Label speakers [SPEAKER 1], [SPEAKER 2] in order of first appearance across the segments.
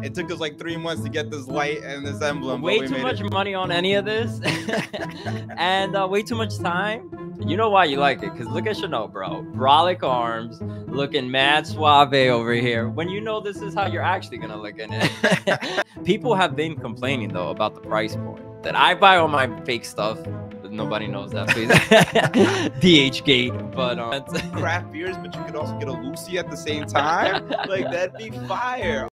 [SPEAKER 1] It took us like 3 months to get this light and this emblem.
[SPEAKER 2] Way too much money on any of this, and way too much time. You know why you like it? Because look at Chanel, bro. Brolic arms, looking mad suave over here. When you know this is how you're actually gonna look in it. People have been complaining though about the price point that I buy all my fake stuff. Nobody knows that, please. DH Gate, but
[SPEAKER 1] craft beers, but you could also get a Lucy at the same time. Like that'd be fire.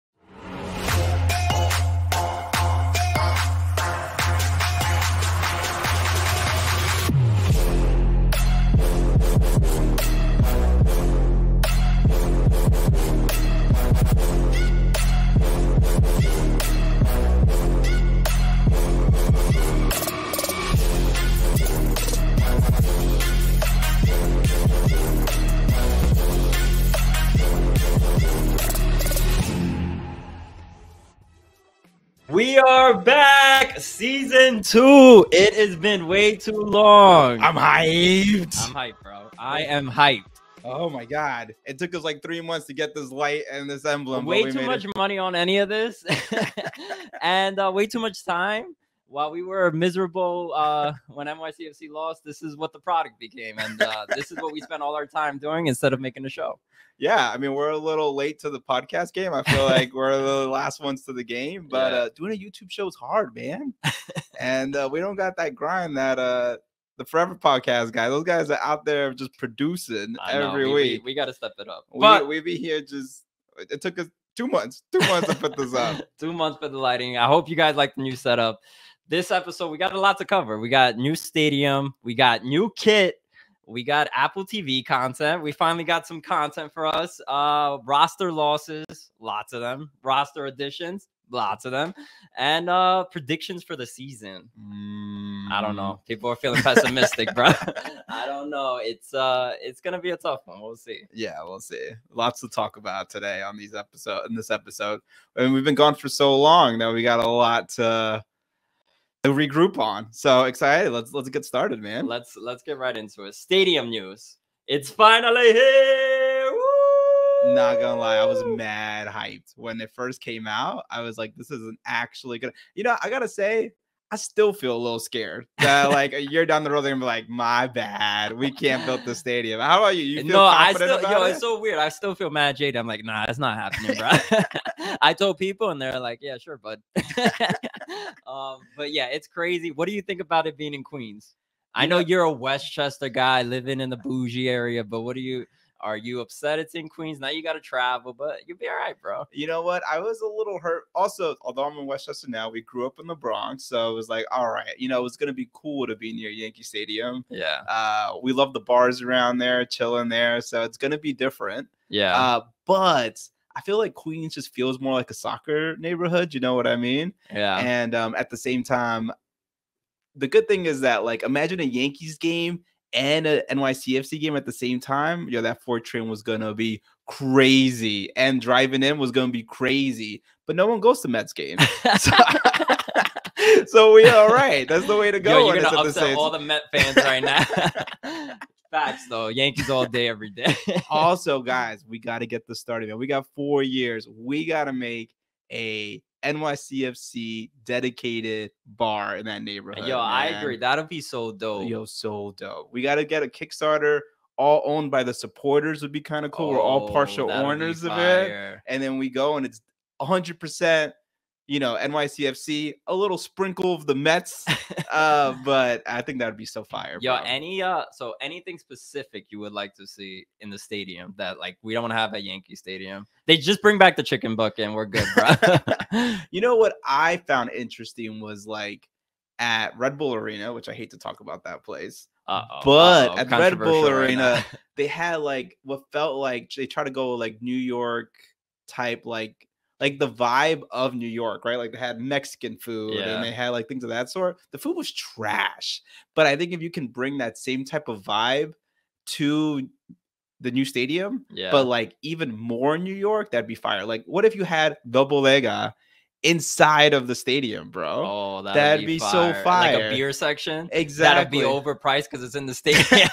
[SPEAKER 2] We are back, season 2. It has been way too long.
[SPEAKER 1] I'm hyped.
[SPEAKER 2] I'm hyped, bro. I am hyped.
[SPEAKER 1] Oh my god! It took us like 3 months to get this light and this emblem.
[SPEAKER 2] Way too much money on any of this, and way too much time. While we were miserable when NYCFC lost, this is what the product became, and this is what we spent all our time doing instead of making a show.
[SPEAKER 1] Yeah, I mean, we're a little late to the podcast game. I feel like we're the last ones to the game, but doing a YouTube show is hard, man. And we don't got that grind that the Forever Podcast guys, those guys are out there just producing every week.
[SPEAKER 2] We got to step it up.
[SPEAKER 1] We be here just, it took us 2 months to put this up.
[SPEAKER 2] 2 months for the lighting. I hope you guys like the new setup. This episode, we got a lot to cover. We got new stadium. We got new kit. We got Apple TV content. We finally got some content for us. Roster losses, lots of them. Roster additions, lots of them. And predictions for the season. I don't know. People are feeling pessimistic, bro. I don't know. It's gonna be a tough one. We'll see.
[SPEAKER 1] Yeah, we'll see. Lots to talk about today on this episode. And we've been gone for so long that we got a lot to regroup on. So excited. Let's get started, man.
[SPEAKER 2] Let's get right into it. Stadium news. It's finally here. Woo!
[SPEAKER 1] Not gonna lie, I was mad hyped when it first came out. I was like, this isn't actually gonna, I gotta say, I still feel a little scared that like a year down the road they're gonna be like, my bad, we can't build the stadium. How about you? You feel confident about it?
[SPEAKER 2] It's so weird. I still feel mad jaded. I'm like, nah, it's not happening, bro. I told people and they're like, yeah, sure, bud. But yeah, it's crazy. What do you think about it being in Queens? I know you're a Westchester guy living in the bougie area, but are you upset it's in Queens? Now you got to travel, but you'll be all right, bro.
[SPEAKER 1] You know what? I was a little hurt. Also, although I'm in Westchester now, we grew up in the Bronx. So it was like, all right, it's going to be cool to be near Yankee Stadium.
[SPEAKER 2] Yeah.
[SPEAKER 1] We love the bars around there, chilling there. So it's going to be different.
[SPEAKER 2] Yeah.
[SPEAKER 1] But I feel like Queens just feels more like a soccer neighborhood. You know what I mean?
[SPEAKER 2] Yeah.
[SPEAKER 1] And at the same time, the good thing is that, like, imagine a Yankees game and a NYCFC game at the same time. That 4 train was gonna be crazy, and driving in was gonna be crazy. But no one goes to Mets games, so we all right. That's the way to go.
[SPEAKER 2] You're gonna upset all the Met fans right now. Facts though, Yankees all day, every day.
[SPEAKER 1] Also, guys, we got to get this started, man. We got 4 years. We got to make a NYCFC dedicated bar in that neighborhood.
[SPEAKER 2] Yo, man. I agree. That'll be so dope.
[SPEAKER 1] Yo, so dope. We got to get a Kickstarter all owned by the supporters would be kind of cool. We're all partial owners of it. And then we go and it's 100%, NYCFC, a little sprinkle of the Mets. But I think that would be so fire.
[SPEAKER 2] Yo,
[SPEAKER 1] bro.
[SPEAKER 2] So anything specific you would like to see in the stadium that like we don't want to have at Yankee Stadium? They just bring back the chicken bucket and we're good, bro.
[SPEAKER 1] You know what I found interesting was like at Red Bull Arena, which I hate to talk about that place. But at Red Bull Arena, they had like what felt like they try to go like New York type, like the vibe of New York, right? Like they had Mexican food and they had like things of that sort. The food was trash. But I think if you can bring that same type of vibe to the new stadium, but like even more New York, that'd be fire. Like what if you had the Bodega inside of the stadium, bro.
[SPEAKER 2] Oh,
[SPEAKER 1] that'd be so fire.
[SPEAKER 2] Like a beer section.
[SPEAKER 1] Exactly.
[SPEAKER 2] That'll be overpriced because it's in the stadium.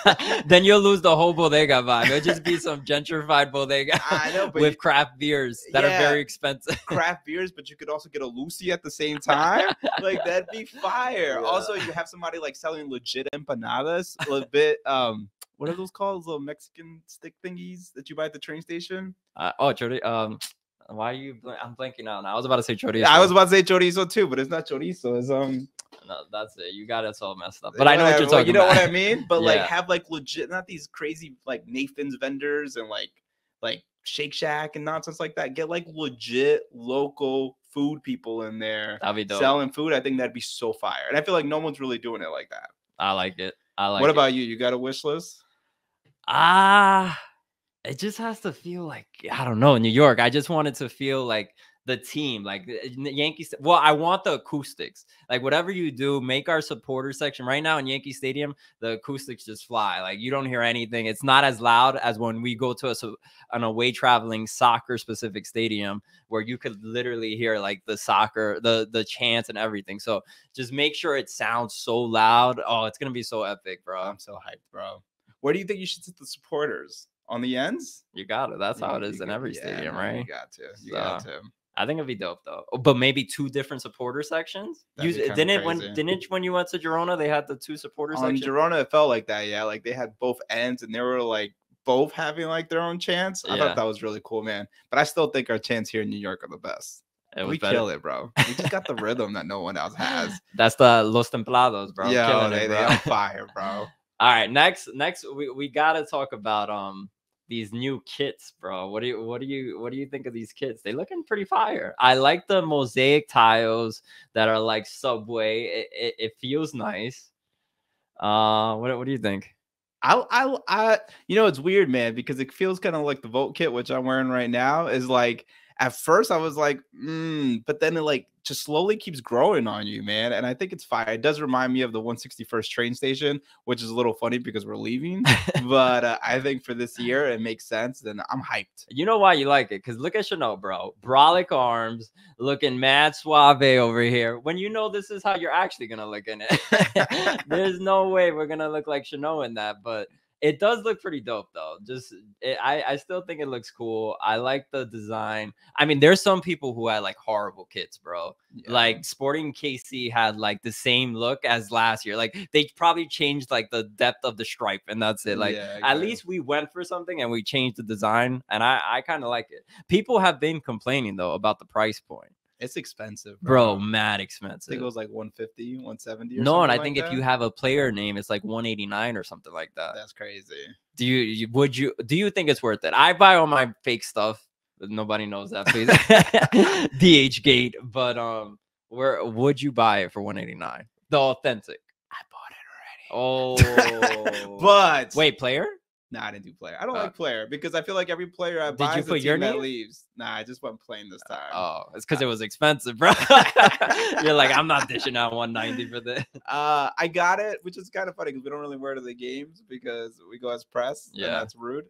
[SPEAKER 2] Then you'll lose the whole bodega vibe. It'll just be some gentrified bodega
[SPEAKER 1] I know, but
[SPEAKER 2] with craft beers that are very expensive.
[SPEAKER 1] Craft beers, but you could also get a Lucy at the same time. Like, that'd be fire. Yeah. Also, you have somebody like selling legit empanadas. A little bit, what are those called? Those little Mexican stick thingies that you buy at the train station?
[SPEAKER 2] Why are you? I'm blanking out now. I was about to say chorizo.
[SPEAKER 1] Yeah, I was about to say chorizo too, but it's not chorizo. It's
[SPEAKER 2] No, that's it. You got us all messed up. But I know what you're talking about.
[SPEAKER 1] You know what I mean? But like, have like legit, not these crazy like Nathan's vendors and like Shake Shack and nonsense like that. Get like legit local food people in there.
[SPEAKER 2] That'd be dope.
[SPEAKER 1] Selling food. I think that'd be so fire. And I feel like no one's really doing it like that.
[SPEAKER 2] I like it.
[SPEAKER 1] What about you? You got a wish list?
[SPEAKER 2] It just has to feel like, I don't know, New York. I just want it to feel like the team, like the Yankees. Well, I want the acoustics. Like, whatever you do, make our supporter section. Right now in Yankee Stadium, the acoustics just fly. Like, you don't hear anything. It's not as loud as when we go to an away traveling soccer specific stadium where you could literally hear like the soccer, the chants and everything. So just make sure it sounds so loud. Oh, it's going to be so epic, bro.
[SPEAKER 1] I'm so hyped, bro. Where do you think you should sit the supporters? On the ends?
[SPEAKER 2] You got it. That's how it is in every stadium, right?
[SPEAKER 1] You got to. You got to.
[SPEAKER 2] I think it'd be dope though. But maybe 2 different supporter sections. Didn't when you went to Girona, they had the 2 supporter sections?
[SPEAKER 1] On Girona, it felt like that, yeah. Like they had both ends and they were like both having like their own chants. I thought that was really cool, man. But I still think our chants here in New York are the best. We kill it, bro. We just got the rhythm that no one else has.
[SPEAKER 2] That's the Los Templados, bro.
[SPEAKER 1] Yeah, they on fire, bro.
[SPEAKER 2] All right, next we gotta talk about these new kits, bro. What do you think of these kits? They looking pretty fire. I like the mosaic tiles that are like Subway. It feels nice. What do you think?
[SPEAKER 1] I it's weird, man, because it feels kind of like the Volt kit, which I'm wearing right now, is like at first I was like, but then it like just slowly keeps growing on you, man. And I think it's fire. It does remind me of the 161st train station, which is a little funny because we're leaving. But I think for this year, it makes sense. And I'm hyped.
[SPEAKER 2] You know why you like it? Because look at Chanel, bro. Brolic arms, looking mad suave over here. When you know this is how you're actually going to look in it. There's no way we're going to look like Chanel in that. But it does look pretty dope, though. I still think it looks cool. I like the design. I mean, there's some people who had like horrible kits, bro. Yeah. Like Sporting KC had like the same look as last year. Like they probably changed like the depth of the stripe, and that's it. Like at least we went for something and we changed the design, and I kind of like it. People have been complaining though about the price point.
[SPEAKER 1] It's expensive,
[SPEAKER 2] bro. Mad expensive.
[SPEAKER 1] I think it was like 150, 170.
[SPEAKER 2] No, and I think if you have a player name, it's like 189 or something like that.
[SPEAKER 1] That's crazy.
[SPEAKER 2] Do you think it's worth it? I buy all my fake stuff. Nobody knows that, please. DH Gate, but where would you buy it for 189? The authentic.
[SPEAKER 1] I bought it
[SPEAKER 2] already. Oh,
[SPEAKER 1] but
[SPEAKER 2] wait, player?
[SPEAKER 1] Nah, I didn't do player. I don't like player because I feel like every player I buy is a team that leaves. Nah, I just went plain this time.
[SPEAKER 2] Oh, it's because it was expensive, bro. You're like, I'm not dishing out 190 for this.
[SPEAKER 1] I got it, which is kind of funny because we don't really wear it to the games because we go as press. Yeah, and that's rude.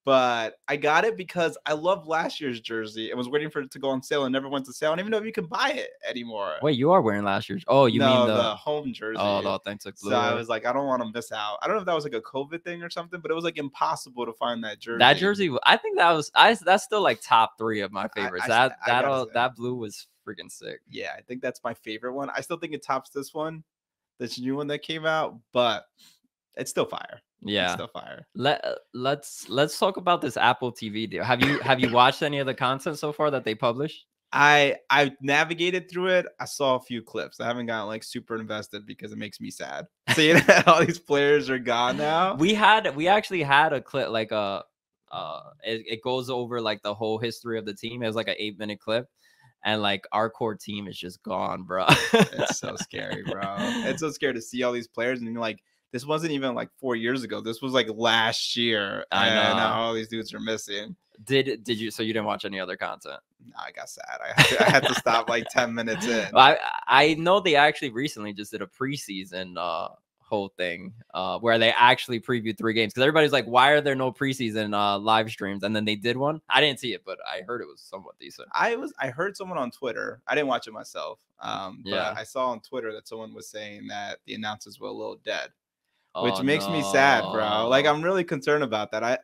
[SPEAKER 1] But I got it because I love last year's jersey and was waiting for it to go on sale and never went to sale. I don't even know if you can buy it anymore.
[SPEAKER 2] Wait, you are wearing last year's? Oh, you mean
[SPEAKER 1] the home jersey?
[SPEAKER 2] Oh, the authentic blue.
[SPEAKER 1] So I was like, I don't want to miss out. I don't know if that was like a COVID thing or something, but it was like impossible to find that jersey.
[SPEAKER 2] That jersey, I think that's still like top 3 of my favorites. That blue was freaking sick.
[SPEAKER 1] Yeah, I think that's my favorite one. I still think it tops this one, this new one that came out, but it's still fire.
[SPEAKER 2] Yeah,
[SPEAKER 1] it's still fire.
[SPEAKER 2] Let's talk about this Apple TV deal. Have you watched any of the content so far that they published?
[SPEAKER 1] I navigated through it. I saw a few clips. I haven't gotten like super invested because it makes me sad seeing that all these players are gone now.
[SPEAKER 2] We actually had a clip like it goes over like the whole history of the team. It was like an 8-minute clip. And like our core team is just gone, bro.
[SPEAKER 1] It's so scary, bro. It's so scary to see all these players and you're like, this wasn't even like 4 years ago. This was like last year. I know. And now all these dudes are missing.
[SPEAKER 2] Did you? So you didn't watch any other content?
[SPEAKER 1] No, I got sad. I had to stop like 10 minutes in.
[SPEAKER 2] I know they actually recently just did a preseason whole thing where they actually previewed 3 games, because everybody's like, why are there no preseason live streams? And then they did one. I didn't see it, but I heard it was somewhat decent.
[SPEAKER 1] I heard someone on Twitter. I didn't watch it myself. But I saw on Twitter that someone was saying that the announcers were a little dead, which makes me sad, bro. Like, I'm really concerned about that.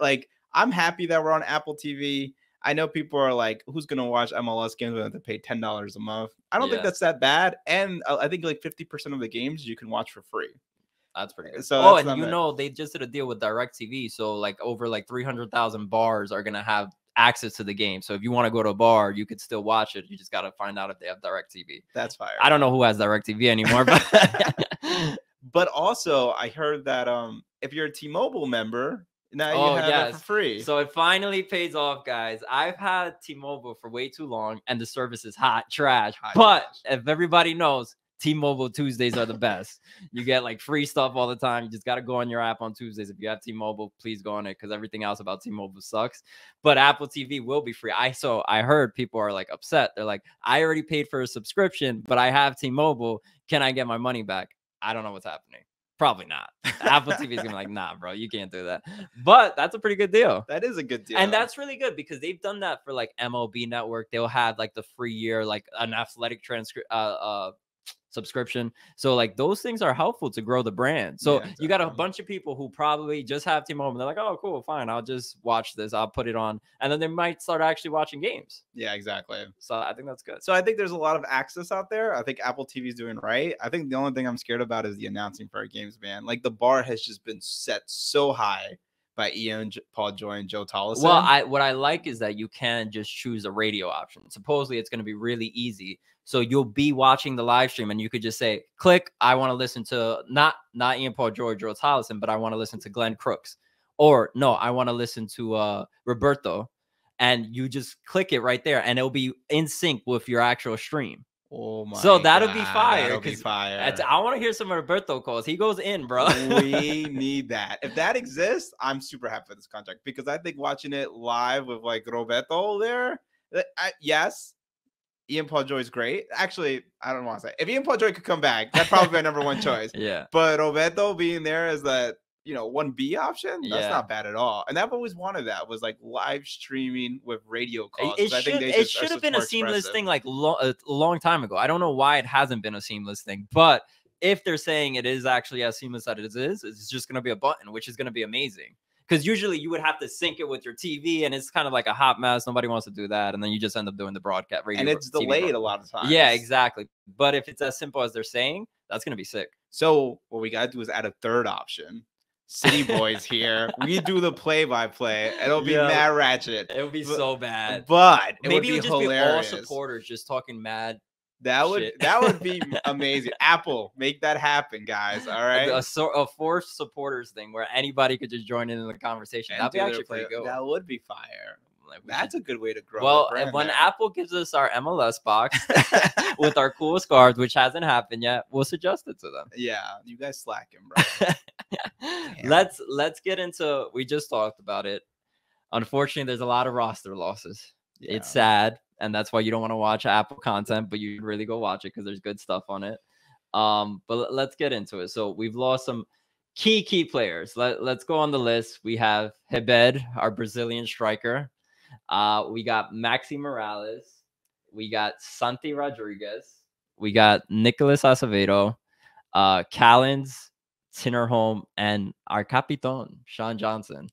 [SPEAKER 1] I'm happy that we're on Apple TV. I know people are like, who's going to watch MLS games when they have to pay $10 a month? I don't think that's that bad. And I think like 50% of the games you can watch for free.
[SPEAKER 2] That's pretty good. So and you know, they just did a deal with DirecTV. So like over like 300,000 bars are going to have access to the game. So if you want to go to a bar, you could still watch it. You just got to find out if they have DirecTV.
[SPEAKER 1] That's fire.
[SPEAKER 2] I don't know who has DirecTV anymore, but
[SPEAKER 1] but also I heard that if you're a T-Mobile member, now you have it for free.
[SPEAKER 2] So it finally pays off, guys. I've had T-Mobile for way too long, and the service is hot trash. If everybody knows, T-Mobile Tuesdays are the best. You get like free stuff all the time. You just got to go on your app on Tuesdays. If you have T-Mobile, please go on it, because everything else about T-Mobile sucks. But Apple TV will be free. I heard people are like upset. They're like, I already paid for a subscription, but I have T-Mobile. Can I get my money back? I don't know what's happening. Probably not. Apple TV is gonna be like, nah, bro, you can't do that. But that's a pretty good deal.
[SPEAKER 1] That is a good deal.
[SPEAKER 2] And that's really good, because they've done that for like MLB Network. They'll have like the free year, like an athletic subscription. So like those things are helpful to grow the brand. So you got a bunch of people who probably just have T-Mobile. They're like, oh, cool, fine. I'll just watch this. I'll put it on. And then they might start actually watching games.
[SPEAKER 1] Yeah, exactly.
[SPEAKER 2] So I think that's good.
[SPEAKER 1] So I think there's a lot of access out there. I think Apple TV is doing right. I think the only thing I'm scared about is the announcing for our games, man. Like, the bar has just been set so high by Ian, Paul Joy, and Joe Tolleson.
[SPEAKER 2] Well, what I like is that you can just choose a radio option. Supposedly it's going to be really easy. So you'll be watching the live stream and you could just say, click, I want to listen to not Ian, Paul Joy, Joe Tolleson, but I want to listen to Glenn Crooks. Or no, I want to listen to Roberto. And you just click it right there and it'll be in sync with your actual stream.
[SPEAKER 1] Oh my!
[SPEAKER 2] So that'll be fire.
[SPEAKER 1] That'll be fire.
[SPEAKER 2] I want to hear some Roberto calls. He goes in, bro.
[SPEAKER 1] We need that. If that exists, I'm super happy with this contract, because I think watching it live with like Roberto there, yes, Ian Paul Joy is great. Actually, I don't want to say, if Ian Paul Joy could come back, that'd probably be my number 1 choice.
[SPEAKER 2] Yeah.
[SPEAKER 1] But Roberto being there as that, 1B option, that's not bad at all. And I've always wanted that, was like live streaming with radio calls.
[SPEAKER 2] It should have been a seamless thing like a long time ago. I don't know why it hasn't been a seamless thing, but if they're saying it is actually as seamless as it is, it's just going to be a button, which is going to be amazing. Because usually you would have to sync it with your TV, and it's kind of like a hot mess. Nobody wants to do that, and then you just end up doing the broadcast radio.
[SPEAKER 1] And it's delayed a lot of times.
[SPEAKER 2] Yeah, exactly. But if it's as simple as they're saying, that's going to be sick.
[SPEAKER 1] So what we got to do is add a third option. City Boys here. We do the play-by-play. It'll be mad ratchet.
[SPEAKER 2] It would be so bad.
[SPEAKER 1] But
[SPEAKER 2] maybe
[SPEAKER 1] it would be hilarious.
[SPEAKER 2] Be all supporters just talking mad.
[SPEAKER 1] That would be amazing. Apple, make that happen, guys. All right.
[SPEAKER 2] A forced supporters thing where anybody could just join in the conversation. That'd be actually pretty good.
[SPEAKER 1] That would be fire. That's a good way to grow.
[SPEAKER 2] Well, and when Apple gives us our MLS box with our cool scarves, which hasn't happened yet, we'll suggest it to them.
[SPEAKER 1] Yeah, you guys slacking, bro.
[SPEAKER 2] Let's get into. We just talked about it. Unfortunately, there's a lot of roster losses. Yeah. It's sad, and that's why you don't want to watch Apple content, but you really go watch it because there's good stuff on it. But let's get into it. So we've lost some key players. Let's go on the list. We have Hebed, our Brazilian striker. We got Maxi Morales. We got Santi Rodriguez. We got Nicolas Acevedo, Callens, Tinnerholm, and our Capitan, Sean Johnson.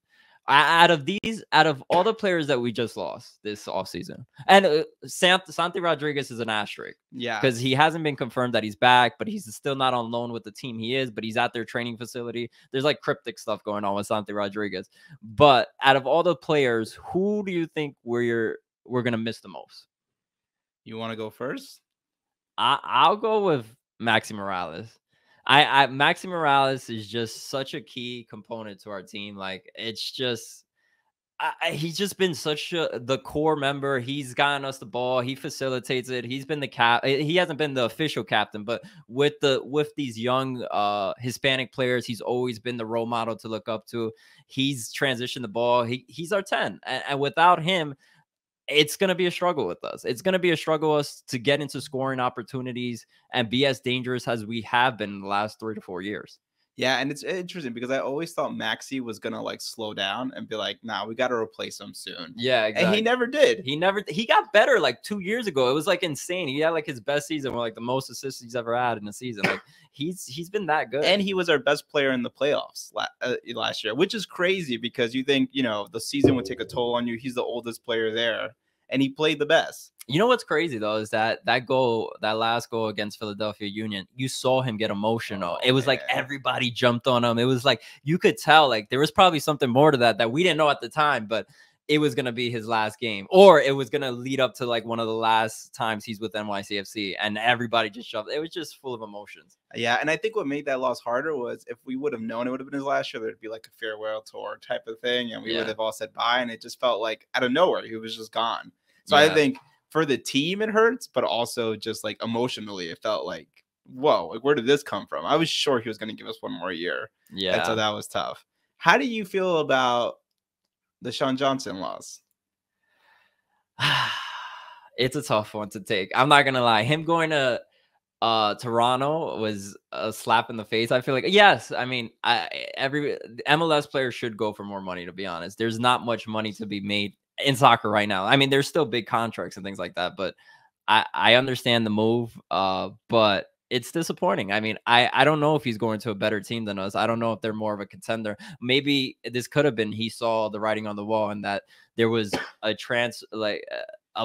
[SPEAKER 2] Out of all the players that we just lost this offseason, and Santi Rodriguez is an asterisk.
[SPEAKER 1] Yeah.
[SPEAKER 2] Because he hasn't been confirmed that he's back, but he's still not on loan with the team he is, but he's at their training facility. There's like cryptic stuff going on with Santi Rodriguez. But out of all the players, who do you think we're going to miss the most?
[SPEAKER 1] You want to go first?
[SPEAKER 2] I'll go with Maxi Morales. Maxi Morales is just such a key component to our team. Like, it's just he's just been such the core member. He's gotten us the ball. He facilitates it. He's been the cap. He hasn't been the official captain, but with these young Hispanic players, he's always been the role model to look up to. He's transitioned the ball. He's our 10, and without him, it's going to be a struggle with us. It's going to be a struggle to get into scoring opportunities and be as dangerous as we have been in the last 3 to 4 years.
[SPEAKER 1] Yeah, and it's interesting because I always thought Maxey was gonna like slow down and be like, "Nah, we got to replace him soon."
[SPEAKER 2] Yeah, exactly.
[SPEAKER 1] And he never did.
[SPEAKER 2] He got better like 2 years ago. It was like insane. He had like his best season, or like the most assists he's ever had in a season. Like he's been that good.
[SPEAKER 1] And he was our best player in the playoffs last year, which is crazy because you think, the season would take a toll on you. He's the oldest player there, and he played the best.
[SPEAKER 2] You know what's crazy though is that last goal against Philadelphia Union, you saw him get emotional. It was like everybody jumped on him. It was like you could tell like there was probably something more to that we didn't know at the time, but it was gonna be his last game, or it was gonna lead up to like one of the last times he's with NYCFC, and everybody just shoved. It was just full of emotions.
[SPEAKER 1] Yeah, and I think what made that loss harder was if we would have known it would have been his last year, there'd be like a farewell tour type of thing, and we would have all said bye, and it just felt like out of nowhere he was just gone. So I think for the team it hurts, but also just like emotionally it felt like, whoa, like where did this come from? I was sure he was going to give us one more year.
[SPEAKER 2] Yeah,
[SPEAKER 1] and so that was tough. How do you feel about the Sean Johnson loss?
[SPEAKER 2] It's a tough one to take. I'm not gonna lie. Him going to Toronto was a slap in the face. I feel like, yes, I mean, every MLS player should go for more money, to be honest. There's not much money to be made in soccer right now. I mean, there's still big contracts and things like that, but I understand the move, but it's disappointing. I mean, I don't know if he's going to a better team than us. I don't know if they're more of a contender. Maybe this could have been he saw the writing on the wall and that there was a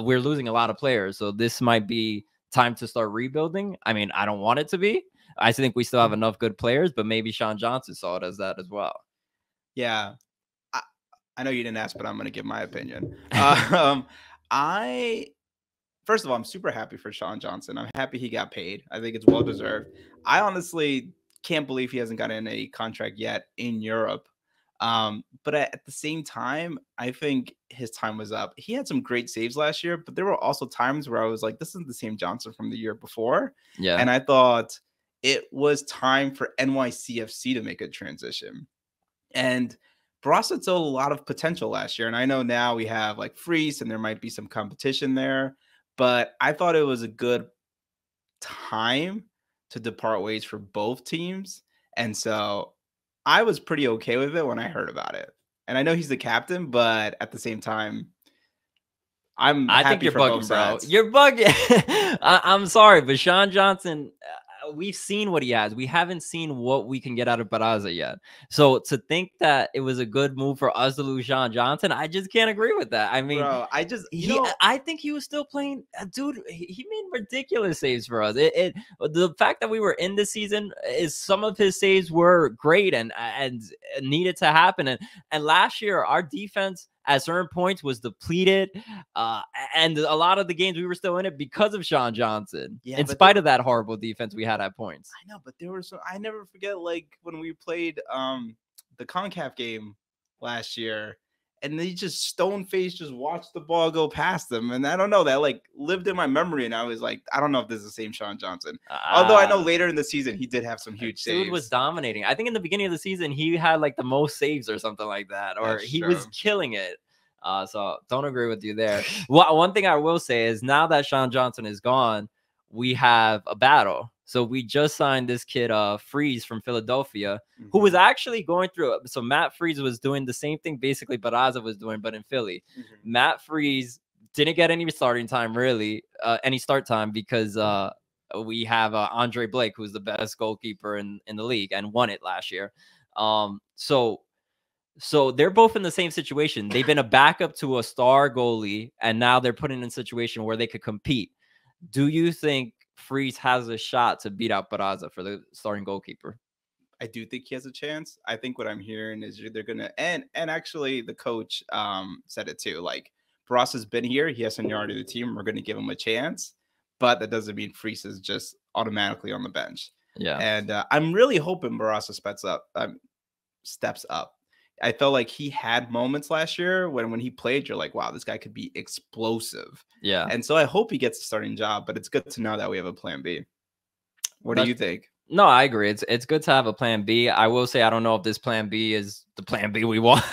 [SPEAKER 2] we're losing a lot of players, so this might be time to start rebuilding. I mean, I don't want it to be. I think we still have enough good players, but maybe Sean Johnson saw it as that as well.
[SPEAKER 1] Yeah. I know you didn't ask, but I'm going to give my opinion. First of all, I'm super happy for Sean Johnson. I'm happy he got paid. I think it's well-deserved. I honestly can't believe he hasn't gotten a contract yet in Europe. But at the same time, I think his time was up. He had some great saves last year, but there were also times where I was like, this isn't the same Johnson from the year before.
[SPEAKER 2] Yeah.
[SPEAKER 1] And I thought it was time for NYCFC to make a transition. And Barraza showed a lot of potential last year. And I know now we have like Freeze and there might be some competition there, but I thought it was a good time to depart ways for both teams. And so I was pretty okay with it when I heard about it. And I know he's the captain, but at the same time, I think
[SPEAKER 2] you're bugging, bro. You're bugging. I'm sorry, but Sean Johnson, we've seen what he has. We haven't seen what we can get out of Barraza yet. So to think that it was a good move for us to lose Sean Johnson, I just can't agree with that. I mean,
[SPEAKER 1] bro,
[SPEAKER 2] I think he was still playing. Dude, he made ridiculous saves for us. The fact that we were in this season is some of his saves were great and needed to happen. And last year, our defense at certain points was depleted, and a lot of the games we were still in it because of Sean Johnson, in spite of that horrible defense we had at points.
[SPEAKER 1] I know, but there were I never forget like when we played the CONCACAF game last year, and they just stone-faced just watched the ball go past them, and I don't know, that like lived in my memory, and I was like, I don't know if this is the same Sean Johnson. Although I know later in the season he did have some huge saves.
[SPEAKER 2] Dude was dominating. I think in the beginning of the season he had like the most saves or something like that, or he was killing it. So don't agree with you there. Well, one thing I will say is now that Sean Johnson is gone, we have a battle. So we just signed this kid, Freeze from Philadelphia, who was actually going through it. So Matt Freeze was doing the same thing basically Barraza was doing, but in Philly. Matt Freeze didn't get any starting time, really, any start time, because we have Andre Blake, who's the best goalkeeper in the league and won it last year. So they're both in the same situation. They've been a backup to a star goalie, and now they're put in a situation where they could compete. Do you think Freeze has a shot to beat out Barraza for the starting goalkeeper?
[SPEAKER 1] I do think he has a chance. I think what I'm hearing is they're gonna and actually the coach said it too. Like Barraza's been here, he has seniority to the team. We're gonna give him a chance, but that doesn't mean Freeze is just automatically on the bench.
[SPEAKER 2] Yeah,
[SPEAKER 1] and I'm really hoping Barraza steps up. I felt like he had moments last year when he played, you're like, wow, this guy could be explosive.
[SPEAKER 2] Yeah.
[SPEAKER 1] And so I hope he gets a starting job, but it's good to know that we have a plan B. What do you think?
[SPEAKER 2] No, I agree. It's good to have a plan B. I will say I don't know if this plan B is the plan B we want.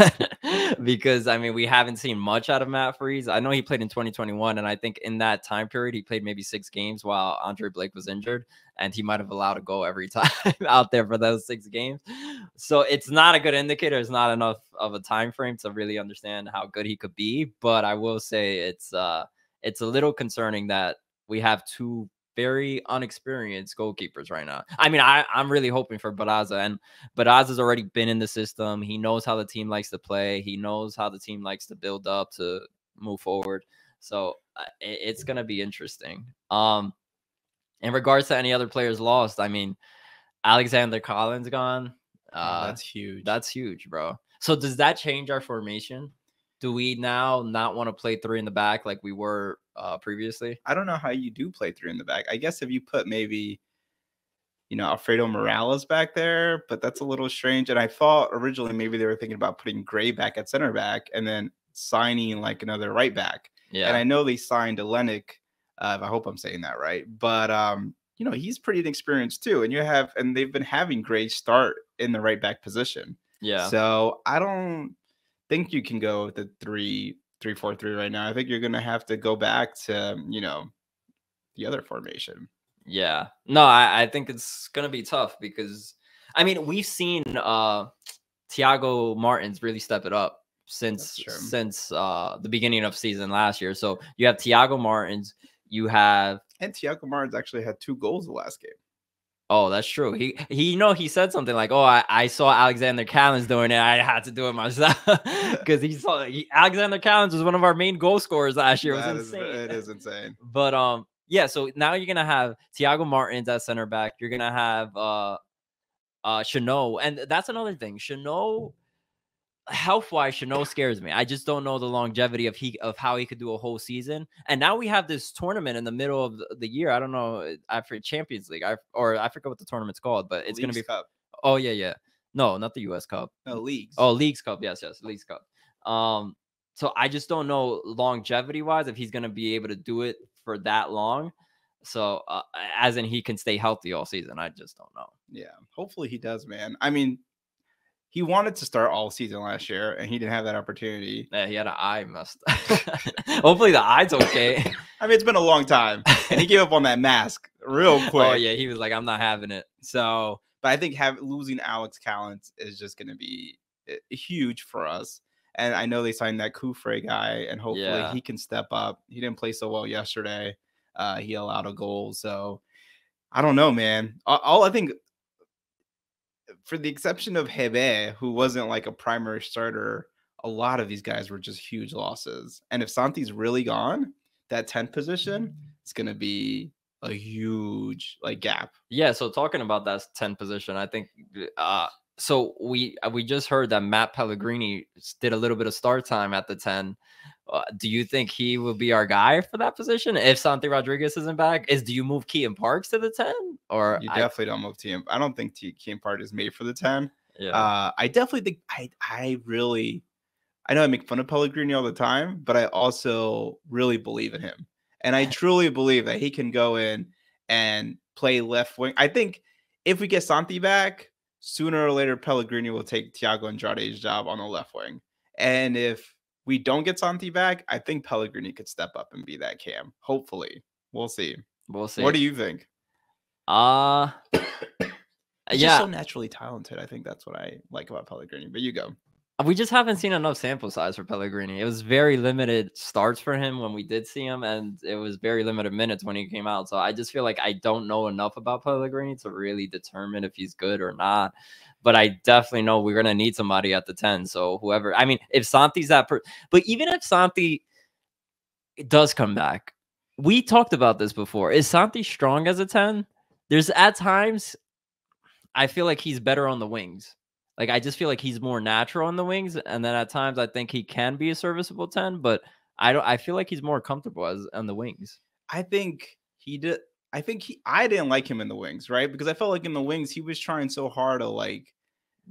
[SPEAKER 2] because I mean we haven't seen much out of Matt Freese. I know he played in 2021, and I think in that time period he played maybe 6 games while Andre Blake was injured, and he might have allowed a goal every time out there for those 6 games. So it's not a good indicator. It's not enough of a time frame to really understand how good he could be. But I will say it's a little concerning that we have 2 very unexperienced goalkeepers right now. I mean, I'm really hoping for Baraza, and Baraza's already been in the system. He knows how the team likes to play. He knows how the team likes to build up to move forward. So it's going to be interesting. In regards to any other players lost, I mean, Alexander Collins gone.
[SPEAKER 1] That's huge.
[SPEAKER 2] That's huge, bro. So does that change our formation? Do we now not want to play 3 in the back like we were previously?
[SPEAKER 1] I don't know how you do play 3 in the back. I guess if you put maybe, Alfredo Morales back there, but that's a little strange. And I thought originally maybe they were thinking about putting Gray back at center back and then signing like another right back. Yeah. And I know they signed Olenek. I hope I'm saying that right. But, he's pretty inexperienced too. And they've been having Gray start in the right back position.
[SPEAKER 2] Yeah.
[SPEAKER 1] So I don't think you can go with the 3-4-3 right now. I think you're going to have to go back to, the other formation.
[SPEAKER 2] Yeah. No, I think it's going to be tough because, I mean, we've seen Thiago Martins really step it up since the beginning of season last year. So you have Thiago Martins, and
[SPEAKER 1] Thiago Martins actually had 2 goals the last game.
[SPEAKER 2] Oh, that's true. He said something like, "Oh, I saw Alexander Callens doing it. I had to do it myself," because Alexander Callens was one of our main goal scorers last year. It was insane.
[SPEAKER 1] It is insane.
[SPEAKER 2] But yeah. So now you're gonna have Thiago Martins at center back. You're gonna have Chanot, and that's another thing. Chanot, health-wise, Chanot scares me. I just don't know the longevity of how he could do a whole season. And now we have this tournament in the middle of the year. I don't know, after Champions League, I forget what the tournament's called, but it's going to be
[SPEAKER 1] Cup.
[SPEAKER 2] Oh yeah. No, not the US Cup.
[SPEAKER 1] No, Leagues.
[SPEAKER 2] Oh, Leagues Cup. Yes, Leagues Cup. So I just don't know longevity-wise if he's going to be able to do it for that long. So as in he can stay healthy all season. I just don't know.
[SPEAKER 1] Yeah, hopefully he does, man. I mean, he wanted to start all season last year, and he didn't have that opportunity.
[SPEAKER 2] Yeah, he had an eye must. Hopefully the eye's okay.
[SPEAKER 1] I mean, it's been a long time, and he gave up on that mask real quick.
[SPEAKER 2] Oh yeah, he was like, "I'm not having it." So,
[SPEAKER 1] but I think losing Alex Callens is just going to be huge for us. And I know they signed that Kufre guy, and hopefully he can step up. He didn't play so well yesterday. He allowed a goal, so I don't know, man. All I think, for the exception of Hebe, who wasn't like a primary starter, a lot of these guys were just huge losses. And if Santi's really gone, that 10th position is going to be a huge gap.
[SPEAKER 2] Yeah. So talking about that 10th position, I think so we just heard that Matt Pellegrini did a little bit of start time at the 10. Do you think he will be our guy for that position if Santi Rodriguez isn't back? Do you move Keaton Parks to the 10? Or
[SPEAKER 1] you definitely don't move Keaton. I don't think Keaton Parks is made for the 10.
[SPEAKER 2] Yeah.
[SPEAKER 1] I definitely think I know I make fun of Pellegrini all the time, but I also really believe in him. And I truly believe that he can go in and play left wing. I think if we get Santi back, sooner or later Pellegrini will take Thiago Andrade's job on the left wing. And if we don't get Santi back, I think Pellegrini could step up and be that cam. Hopefully. We'll see. What do you think? He's just so naturally talented. I think that's what I like about Pellegrini. But you go.
[SPEAKER 2] We just haven't seen enough sample size for Pellegrini. It was very limited starts for him when we did see him, and it was very limited minutes when he came out. So I just feel like I don't know enough about Pellegrini to really determine if he's good or not. But I definitely know we're going to need somebody at the 10. So whoever, I mean, if Santi's but even if Santi does come back, we talked about this before. Is Santi strong as a 10? There's at times I feel like he's better on the wings. I just feel like he's more natural on the wings. And then at times I think he can be a serviceable 10, but I feel like he's more comfortable on the wings.
[SPEAKER 1] I think he did. I didn't like him in the wings, right? Because I felt like in the wings, he was trying so hard to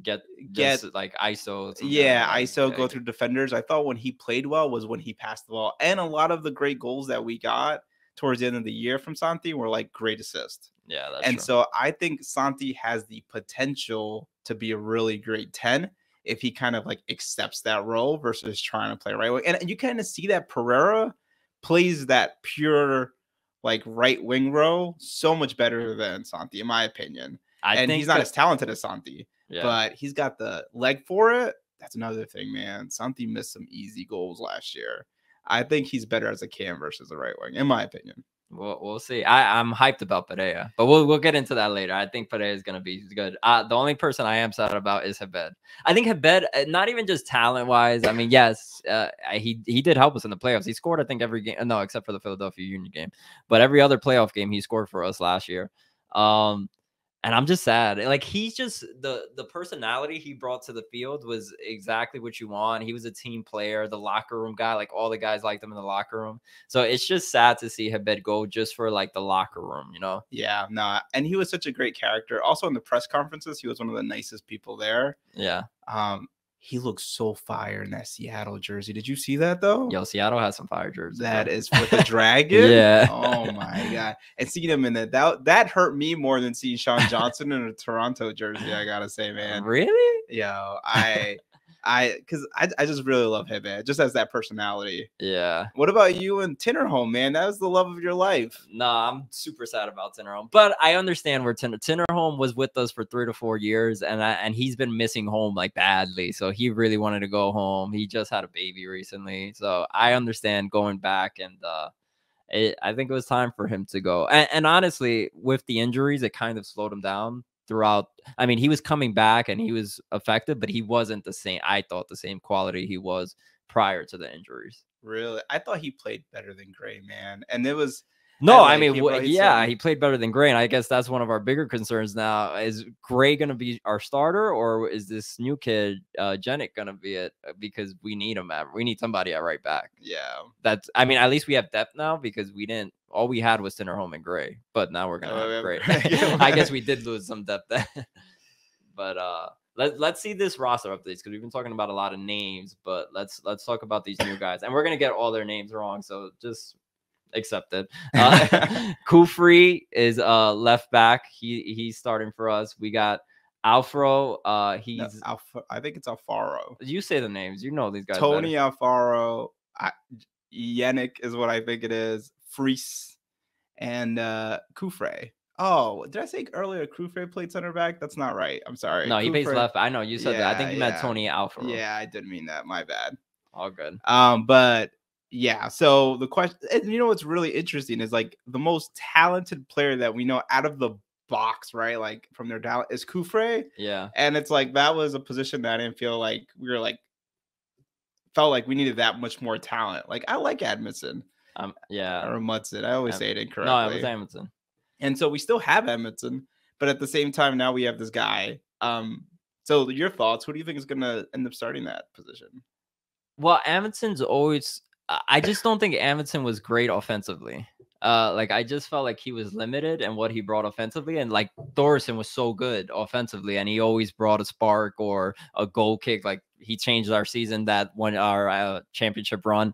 [SPEAKER 2] get ISO.
[SPEAKER 1] ISO, go through defenders. I thought when he played well was when he passed the ball. And a lot of the great goals that we got towards the end of the year from Santi were great assists.
[SPEAKER 2] Yeah, that's
[SPEAKER 1] true.
[SPEAKER 2] So
[SPEAKER 1] I think Santi has the potential to be a really great 10 if he kind of like accepts that role versus trying to play right wing. And you kind of see that Pereira plays that pure like right wing role so much better than Santi, in my opinion. And he's not as talented as Santi, but he's got the leg for it. That's another thing, man. Santi missed some easy goals last year. I think he's better as a cam versus a right wing, in my opinion.
[SPEAKER 2] We'll see. I'm hyped about Pereira, but we'll get into that later. I think Pereira is gonna be good. The only person I am sad about is Hebed. I think Hebed, not even just talent wise. I mean, yes, he did help us in the playoffs. He scored, I think, every game. No, except for the Philadelphia Union game, but every other playoff game he scored for us last year. And I'm just sad. Like, he's just the personality he brought to the field was exactly what you want. He was a team player, the locker room guy. Like, all the guys liked him in the locker room. So it's just sad to see Hebed go just for like the locker room, you know?
[SPEAKER 1] Yeah, no. And he was such a great character. Also in the press conferences, he was one of the nicest people there.
[SPEAKER 2] Yeah.
[SPEAKER 1] He looks so fire in that Seattle jersey. Did you see that though?
[SPEAKER 2] Yo, Seattle has some fire jerseys.
[SPEAKER 1] That is with the dragon.
[SPEAKER 2] Yeah.
[SPEAKER 1] Oh my god. And seeing him in that hurt me more than seeing Sean Johnson in a Toronto jersey. I gotta say, man.
[SPEAKER 2] Really?
[SPEAKER 1] Yo, because I just really love him, man. Just as that personality.
[SPEAKER 2] Yeah.
[SPEAKER 1] What about you and Tinnerholm, man? That was the love of your life.
[SPEAKER 2] Nah, I'm super sad about Tinnerholm, but I understand where Tinnerholm was with us for 3 to 4 years, and he's been missing home like badly. So he really wanted to go home. He just had a baby recently, so I understand going back, and I think it was time for him to go. And honestly, with the injuries, it kind of slowed him down throughout. I mean, he was coming back and he was effective, but he wasn't the same. I thought the same quality he was prior to the injuries.
[SPEAKER 1] Really? I thought he played better than Gray, man. And it was
[SPEAKER 2] no, I mean, he played better than Gray. And I guess that's one of our bigger concerns now. Is Gray going to be our starter, or is this new kid, Janik, going to be it? Because we need him we need somebody at right back.
[SPEAKER 1] Yeah.
[SPEAKER 2] I mean, at least we have depth now, because all we had was Tinnerholm and Gray, but now we're going to have Gray. I guess we did lose some depth there. But let's see this roster updates, because we've been talking about a lot of names, but let's talk about these new guys, and we're gonna get all their names wrong, so just accept it. Kufri is left back. He's starting for us. We got Alfaro. I
[SPEAKER 1] think it's Alfaro.
[SPEAKER 2] You say the names. You know these guys.
[SPEAKER 1] Tony better. Alfaro. Yannick is what I think it is. Fries and Kufre. Oh, did I say earlier Kufre played center back? That's not right. I'm sorry.
[SPEAKER 2] No, he plays left. I know you said that. I think you meant Tony Alfaro.
[SPEAKER 1] Yeah, I did mean that. My bad.
[SPEAKER 2] All good.
[SPEAKER 1] But yeah, so the question, and you know what's really interesting is like the most talented player that we know out of the box, right? Like from their talent is Kufre.
[SPEAKER 2] Yeah.
[SPEAKER 1] And it's like that was a position that I didn't feel like felt like we needed that much more talent. Like I like Edmondson.
[SPEAKER 2] Yeah.
[SPEAKER 1] Or Mudson. I always say it incorrectly.
[SPEAKER 2] No, it was Edmondson.
[SPEAKER 1] And so we still have Edmondson, but at the same time, now we have this guy. So your thoughts? Who do you think is going to end up starting that position?
[SPEAKER 2] Well, Edmondson's always. I just don't think Edmondson was great offensively. Like I just felt like he was limited in what he brought offensively, and like Thorson was so good offensively, and he always brought a spark or a goal kick. Like he changed our season, that won our championship run.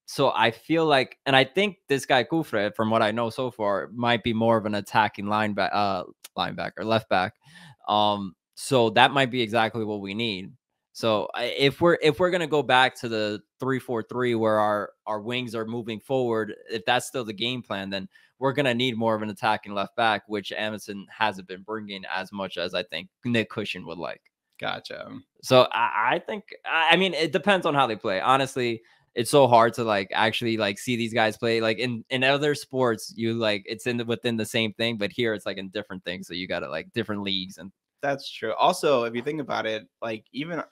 [SPEAKER 2] So I feel like, and I think this guy Kufre, from what I know so far, might be more of an attacking linebacker, left back. So that might be exactly what we need. So if we're gonna go back to the 3-4-3 where our wings are moving forward, if that's still the game plan, then we're gonna need more of an attacking left back, which Amundsen hasn't been bringing as much as I think Nick Cushion would like.
[SPEAKER 1] Gotcha.
[SPEAKER 2] So I think, I mean, it depends on how they play. Honestly, it's so hard to like actually like see these guys play. Like in other sports, you like it's within the same thing, but here it's like in different things. So you got to like different leagues. And
[SPEAKER 1] that's true. Also, if you think about it, like even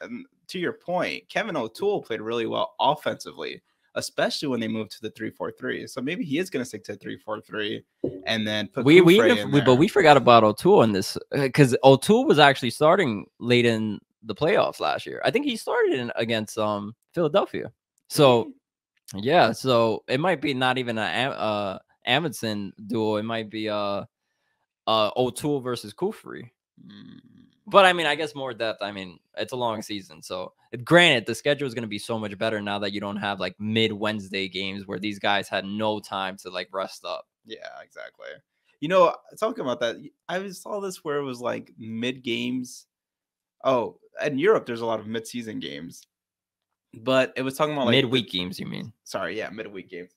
[SPEAKER 1] to your point, Kevin O'Toole played really well offensively, especially when they moved to the 3-4-3. So maybe he is going to stick to 3-4-3 and then put
[SPEAKER 2] but we forgot about O'Toole in this, because O'Toole was actually starting late in the playoffs last year. I think he started against Philadelphia. So yeah, so it might be not even a Amundsen duel. It might be O'Toole versus Kufri. But I mean, I guess more depth. I mean, it's a long season, so granted, the schedule is going to be so much better now that you don't have like mid-Wednesday games where these guys had no time to like rest up.
[SPEAKER 1] Yeah, exactly. You know, talking about that, I saw this where it was like mid games. Oh, in Europe, there's a lot of mid-season games, but it was talking about like
[SPEAKER 2] midweek games. You mean?
[SPEAKER 1] Sorry, yeah, midweek games.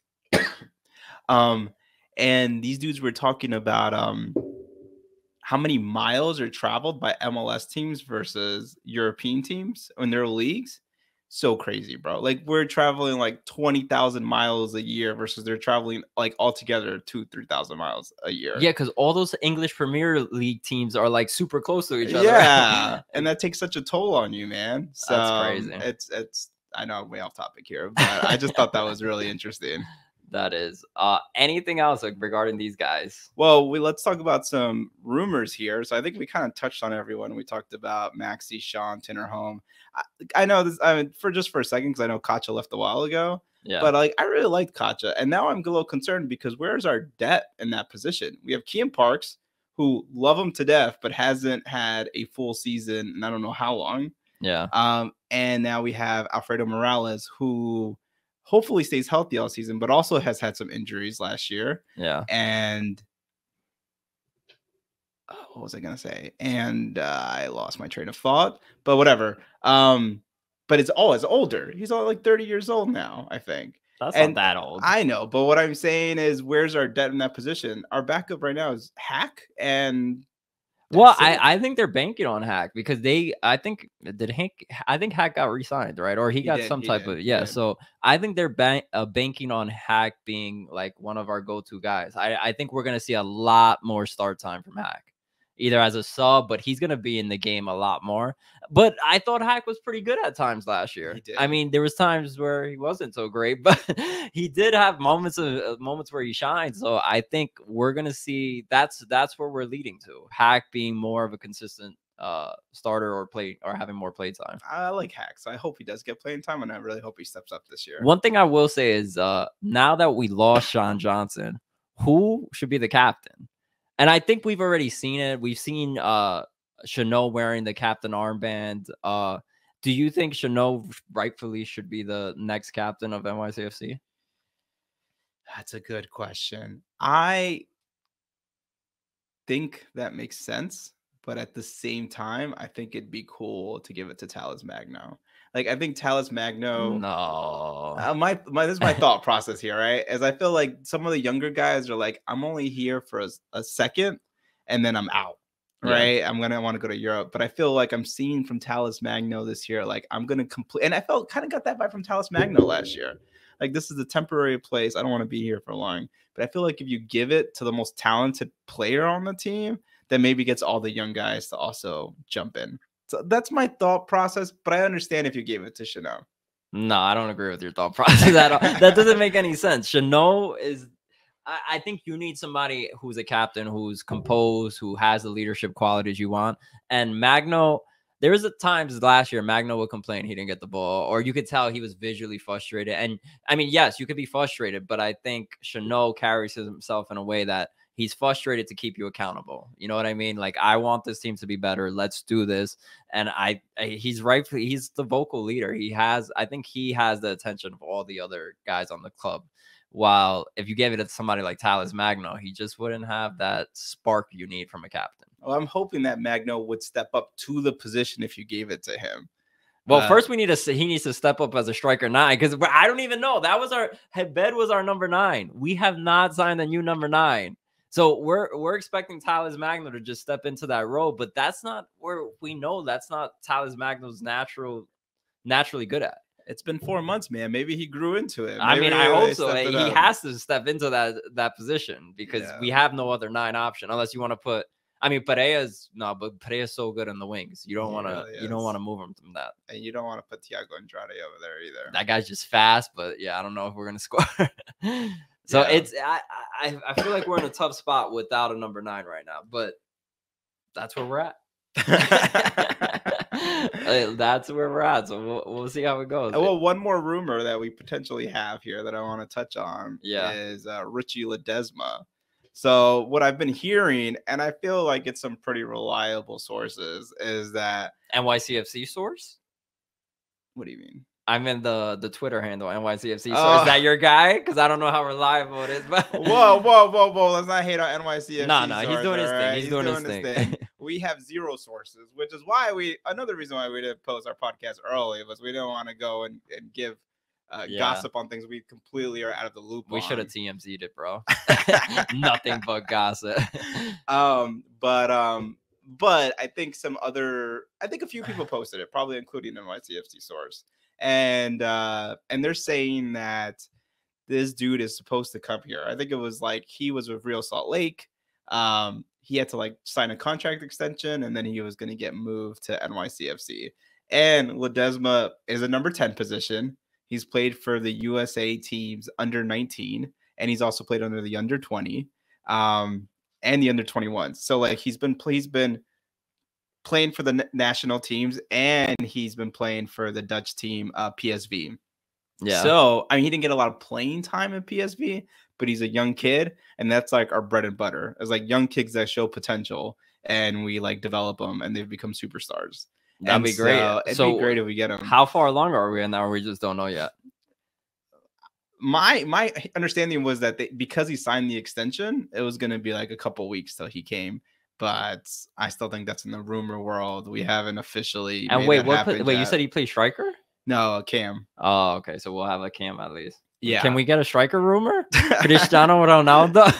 [SPEAKER 1] And these dudes were talking about how many miles are traveled by MLS teams versus European teams in their leagues. So crazy, bro. Like we're traveling like 20,000 miles a year versus they're traveling like altogether 2,000-3,000 miles a year.
[SPEAKER 2] Yeah, because all those English Premier League teams are like super close to each other.
[SPEAKER 1] Yeah, and that takes such a toll on you, man. So
[SPEAKER 2] that's crazy.
[SPEAKER 1] It's I know I'm way off topic here, but I just thought that was really interesting.
[SPEAKER 2] That is. Anything else regarding these guys?
[SPEAKER 1] Well, let's talk about some rumors here. So I think we kind of touched on everyone. We talked about Maxi, Sean, Tinnerholm. I know this. I mean, for a second, because I know Kacha left a while ago. Yeah. But like, I really liked Kacha, and now I'm a little concerned because where's our depth in that position? We have Kean Parks, who love him to death, but hasn't had a full season, and I don't know how long.
[SPEAKER 2] Yeah.
[SPEAKER 1] And now we have Alfredo Morales, who hopefully stays healthy all season, but also has had some injuries last year.
[SPEAKER 2] Yeah.
[SPEAKER 1] And what was I going to say? And I lost my train of thought, but whatever. But it's older. He's all like 30 years old now, I think.
[SPEAKER 2] That's not that old.
[SPEAKER 1] I know. But what I'm saying is, where's our depth in that position? Our backup right now is Hack and
[SPEAKER 2] well, I think they're banking on Hack because I think Hack got re-signed, right? Or he got some type of So I think they're banking on Hack being like one of our go-to guys. I think we're gonna see a lot more start time from Hack, either as a sub, but he's gonna be in the game a lot more. But I thought Hack was pretty good at times last year. I mean, there was times where he wasn't so great, but he did have moments where he shined. So I think we're gonna see that's where we're leading to. Hack being more of a consistent starter or having more play time.
[SPEAKER 1] I like Hack, so I hope he does get playing time, and I really hope he steps up this year.
[SPEAKER 2] One thing I will say is now that we lost Sean Johnson, who should be the captain? And I think we've already seen it. We've seen Chanot wearing the captain armband. Do you think Chanot rightfully should be the next captain of NYCFC?
[SPEAKER 1] That's a good question. I think that makes sense, but at the same time, I think it'd be cool to give it to Talles Magno. Like, I think Talles Magno.
[SPEAKER 2] No,
[SPEAKER 1] this is my thought process here, right? As I feel like some of the younger guys are like, I'm only here for a second, and then I'm out, right? Yeah. I'm gonna want to go to Europe, but I feel like I'm seeing from Talles Magno this year, like I'm gonna complete. And I kind of got that vibe from Talles Magno last year. Like, this is a temporary place. I don't want to be here for long, but I feel like if you give it to the most talented player on the team, then maybe gets all the young guys to also jump in. So that's my thought process, but I understand if you gave it to Chanot.
[SPEAKER 2] No, I don't agree with your thought process at all. That doesn't make any sense. Chanot is, I think you need somebody who's a captain, who's composed, who has the leadership qualities you want. And Magno, there was times last year, Magno would complain he didn't get the ball, or you could tell he was visually frustrated. And I mean, yes, you could be frustrated, but I think Chanot carries himself in a way that he's frustrated to keep you accountable. You know what I mean? Like, I want this team to be better. Let's do this. And he's the vocal leader. I think he has the attention of all the other guys on the club. While if you gave it to somebody like Talles Magno, he just wouldn't have that spark you need from a captain.
[SPEAKER 1] Well, I'm hoping that Magno would step up to the position if you gave it to him.
[SPEAKER 2] Well, first he needs to step up as a striker 9, because I don't even know. That was Hebed was our number 9. We have not signed a new number 9. So we're expecting Talles Magno to just step into that role, but that's not where we know that's not Talles Magno's naturally good at.
[SPEAKER 1] It's been 4 months, man. Maybe he grew into it.
[SPEAKER 2] I mean, I hope so. He has to step into that position because we have no other 9 option unless you want to put. I mean, Pereira's so good in the wings. You don't want to move him from that,
[SPEAKER 1] and you don't want to put Thiago Andrade over there either.
[SPEAKER 2] That guy's just fast, but yeah, I don't know if we're gonna score. So it's I feel like we're in a tough spot without a number 9 right now, but that's where we're at. That's where we're at. So we'll see how it goes.
[SPEAKER 1] Well, one more rumor that we potentially have here that I want to touch on is Richie Ledesma. So what I've been hearing, and I feel like it's some pretty reliable sources, is that
[SPEAKER 2] NYCFC source.
[SPEAKER 1] What do you mean?
[SPEAKER 2] I meant the Twitter handle NYCFC. So is that your guy? Because I don't know how reliable it is. But
[SPEAKER 1] whoa! Let's not hate on NYCFC.
[SPEAKER 2] No, he's doing his thing. He's doing his thing.
[SPEAKER 1] We have zero sources, which is why another reason why we didn't post our podcast early was we didn't want to go and give gossip on things we completely are out of the loop on.
[SPEAKER 2] We should have TMZ'd it, bro. Nothing but gossip.
[SPEAKER 1] But I think a few people posted it, probably including an NYCFC source. And they're saying that this dude is supposed to come here. I think it was like he was with Real Salt Lake. He had to like sign a contract extension, and then he was going to get moved to NYCFC. And Ledesma is a number 10 position. He's played for the USA teams under 19, and he's also played under the under 20, and the under 21. So like he's been playing for the national teams, and he's been playing for the Dutch team PSV. Yeah. So I mean, he didn't get a lot of playing time at PSV, but he's a young kid, and that's like our bread and butter. It's like young kids that show potential, and we like develop them, and they've become superstars.
[SPEAKER 2] That'd be great.
[SPEAKER 1] It'd be great if we get them.
[SPEAKER 2] How far along are we in that? We just don't know yet.
[SPEAKER 1] My understanding was that because he signed the extension, it was going to be like a couple weeks till he came. But I still think that's in the rumor world. We haven't officially.
[SPEAKER 2] And wait, you said he plays striker?
[SPEAKER 1] No, Cam.
[SPEAKER 2] Oh, okay. So we'll have a Cam at least.
[SPEAKER 1] Yeah.
[SPEAKER 2] Can we get a striker rumor? Cristiano Ronaldo?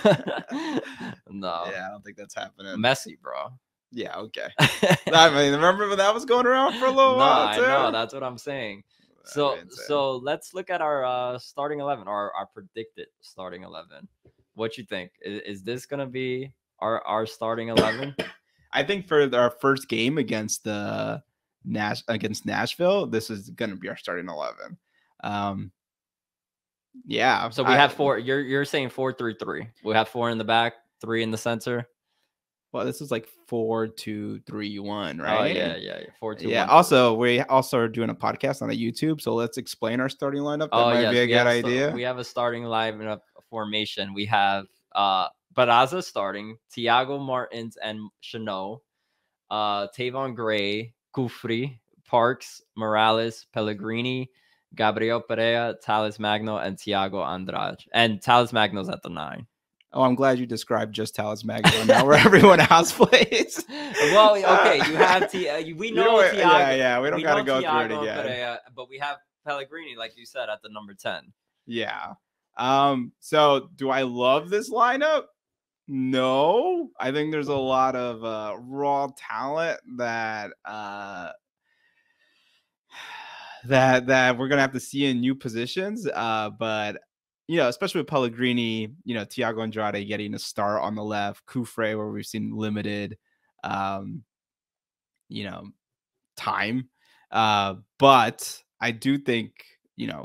[SPEAKER 2] No.
[SPEAKER 1] Yeah, I don't think that's happening.
[SPEAKER 2] Messi, bro.
[SPEAKER 1] Yeah, okay. I mean, remember when that was going around for a little while too?
[SPEAKER 2] I know. That's what I'm saying. So let's look at our starting 11, or our predicted starting 11. What you think? Is this gonna be our starting 11?
[SPEAKER 1] I think for our first game against Nashville, this is gonna be our starting 11. Yeah.
[SPEAKER 2] So we have 4. You're saying 4-3-3. We have 4 in the back, 3 in the center.
[SPEAKER 1] Well, this is like 4-2-3-1, right?
[SPEAKER 2] Oh yeah. 4-2-1.
[SPEAKER 1] Yeah. Also, we also are doing a podcast on the YouTube, so let's explain our starting lineup. That might be a good idea.
[SPEAKER 2] We have a starting lineup formation. We have Baraza starting, Thiago Martins and Chanot, Tavon Gray, Kufri, Parks, Morales, Pellegrini, Gabriel Pereira, Thales Magno, and Thiago Andrade. And Thales Magno's at the 9.
[SPEAKER 1] Oh, I'm glad you described just Thales Magno now where everyone else plays.
[SPEAKER 2] Well, okay, you have we know Thiago.
[SPEAKER 1] Yeah, we don't got to go through it again.
[SPEAKER 2] Pereira, but we have Pellegrini, like you said, at the number 10.
[SPEAKER 1] Yeah. So do I love this lineup? No. I think there's a lot of raw talent that that we're gonna have to see in new positions. But especially with Pellegrini, Thiago Andrade getting a start on the left, Kufre, where we've seen limited, time. But I do think,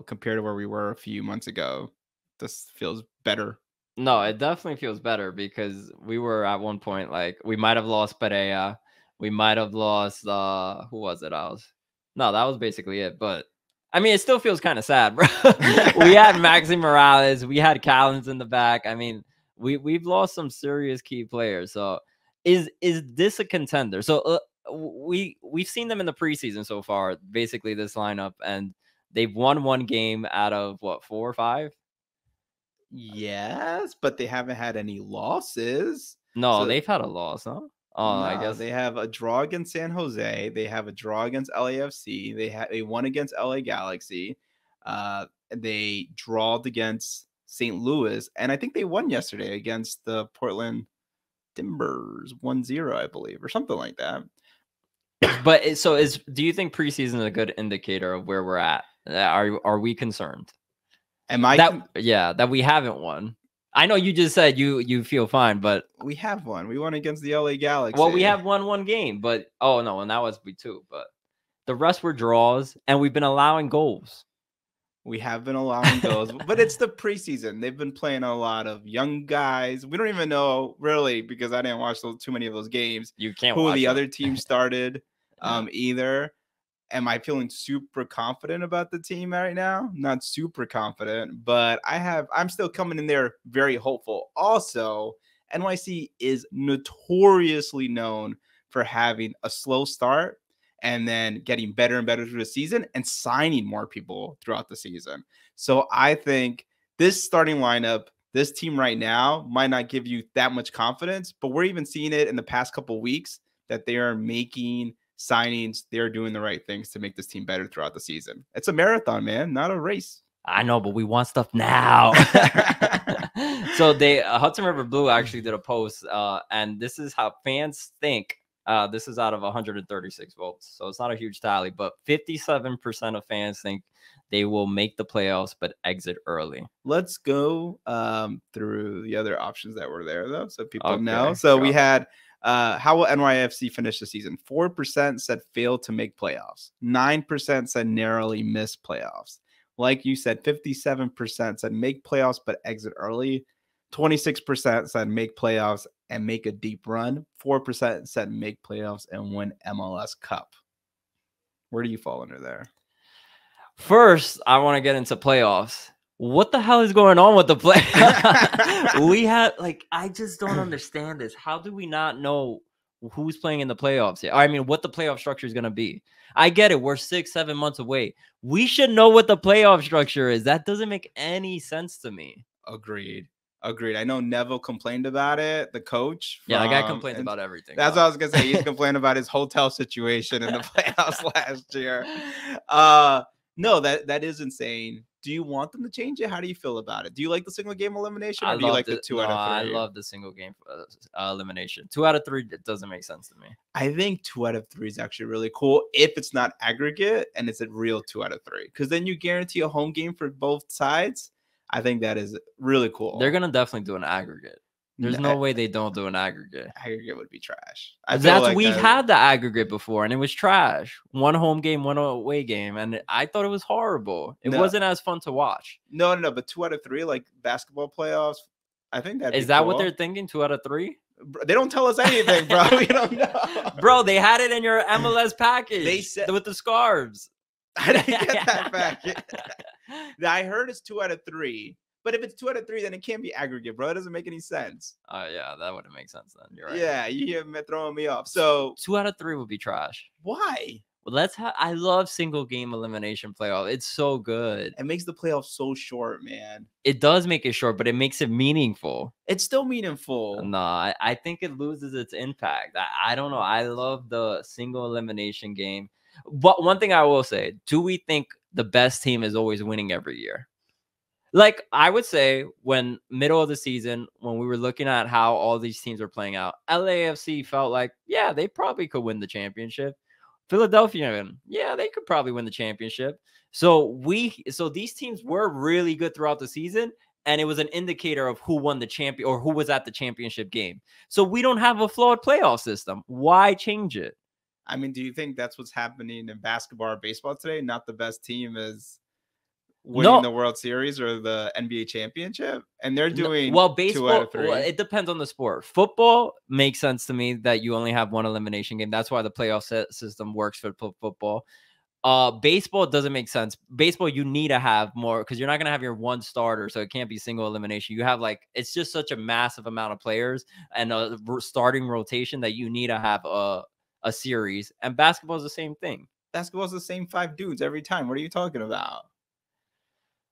[SPEAKER 1] compared to where we were a few months ago, this feels better.
[SPEAKER 2] No, it definitely feels better because we were at one point, like, we might have lost Pereira. We might have lost, who was it? That was basically it. But I mean, it still feels kind of sad, bro. We had Maxi Morales. We had Callens in the back. I mean, we've lost some serious key players. So is this a contender? So we've seen them in the preseason so far, basically this lineup, and they've won one game out of what, 4 or 5?
[SPEAKER 1] Yes, but they haven't had any losses.
[SPEAKER 2] No, they've had a loss, huh? Oh,
[SPEAKER 1] no,
[SPEAKER 2] I guess
[SPEAKER 1] they have a draw against San Jose. They have a draw against LAFC. They won against LA Galaxy. They drawed against St. Louis, and I think they won yesterday against the Portland Timbers 1-0, I believe, or something like that.
[SPEAKER 2] But do you think preseason is a good indicator of where we're at? Are we concerned? That we haven't won? I know you just said you feel fine, but
[SPEAKER 1] we have won. We won against the LA Galaxy.
[SPEAKER 2] Well, we have won one game, but and that was B2. But the rest were draws, and we've been allowing goals.
[SPEAKER 1] We have been allowing goals, but it's the preseason. They've been playing a lot of young guys. We don't even know really, because I didn't watch too many of those games.
[SPEAKER 2] You can't.
[SPEAKER 1] Who the other team started either. Am I feeling super confident about the team right now? Not super confident, but I'm still coming in there very hopeful. Also, NYC is notoriously known for having a slow start and then getting better and better through the season and signing more people throughout the season. So I think this starting lineup, this team right now might not give you that much confidence, but we're even seeing it in the past couple of weeks. that they are making signings. They're doing the right things to make this team better throughout the season. It's a marathon, man, not a race.
[SPEAKER 2] I know, but we want stuff now. So Hudson River Blue actually did a post, and this is how fans think. This is out of 136 votes, so it's not a huge tally, but 57% of fans think they will make the playoffs but exit early.
[SPEAKER 1] Let's go through the other options that were there, though, so people know. So we had, how will NYCFC finish the season? 4% said fail to make playoffs. 9% said narrowly miss playoffs. Like you said, 57% said make playoffs but exit early. 26% said make playoffs and make a deep run. 4% said make playoffs and win MLS Cup. Where do you fall under there?
[SPEAKER 2] First, I want to get into playoffs. What the hell is going on with the play? We have, like, I just don't understand this. How do we not know who's playing in the playoffs yet? I mean, what the playoff structure is going to be. I get it. We're 6-7 months away. We should know what the playoff structure is. That doesn't make any sense to me.
[SPEAKER 1] Agreed. I know Neville complained about it, the coach.
[SPEAKER 2] Yeah, that guy complained about everything.
[SPEAKER 1] That's what I was going to say. He's complaining about his hotel situation in the playoffs last year. No, that is insane. Do you want them to change it? How do you feel about it? Do you like the single game elimination, or do you like the 2 out of 3?
[SPEAKER 2] I love the single game elimination. 2 out of 3 doesn't make sense to me.
[SPEAKER 1] I think 2 out of 3 is actually really cool if it's not aggregate and it's a real 2 out of 3, because then you guarantee a home game for both sides. I think that is really cool.
[SPEAKER 2] They're gonna definitely do an aggregate. There's no way they don't do an aggregate.
[SPEAKER 1] Aggregate would be trash.
[SPEAKER 2] We've had the aggregate before, and it was trash. 1 home game, 1 away game, and I thought it was horrible. It wasn't as fun to watch.
[SPEAKER 1] No, but 2 out of 3, like basketball playoffs, I think that
[SPEAKER 2] is that cool. What they're thinking? 2 out of 3?
[SPEAKER 1] They don't tell us anything, bro. We don't know.
[SPEAKER 2] Bro, they had it in your MLS package. They said with the scarves.
[SPEAKER 1] I didn't get that package. I heard it's 2 out of 3. But if it's 2 out of 3, then it can't be aggregate, bro. It doesn't make any sense.
[SPEAKER 2] Yeah, that wouldn't make sense then. You're right.
[SPEAKER 1] Yeah, you're throwing me off. So
[SPEAKER 2] 2 out of 3 would be trash.
[SPEAKER 1] Why?
[SPEAKER 2] Well, I love single game elimination playoff. It's so good.
[SPEAKER 1] It makes the playoffs so short, man.
[SPEAKER 2] It does make it short, but it makes it meaningful.
[SPEAKER 1] It's still meaningful.
[SPEAKER 2] No, I think it loses its impact. I don't know. I love the single elimination game. But one thing I will say, do we think the best team is always winning every year? Like, I would say when middle of the season, when we were looking at how all these teams were playing out, LAFC felt like, yeah, they probably could win the championship. Philadelphia, yeah, they could probably win the championship. So these teams were really good throughout the season, and it was an indicator of who won the champion or who was at the championship game. So we don't have a flawed playoff system. Why change it?
[SPEAKER 1] I mean, do you think that's what's happening in basketball or baseball today? Not the best team is winning the World Series or the NBA championship, and they're doing baseball, 2 out of 3.
[SPEAKER 2] Well, it depends on the sport. Football makes sense to me that you only have 1 elimination game. That's why the playoff system works for football. Baseball doesn't make sense. Baseball, you need to have more because you're not gonna have your 1 starter, so it can't be single elimination. You have it's just such a massive amount of players and a starting rotation that you need to have a series. And basketball is the same thing.
[SPEAKER 1] Basketball is the same 5 dudes every time. What are you talking about?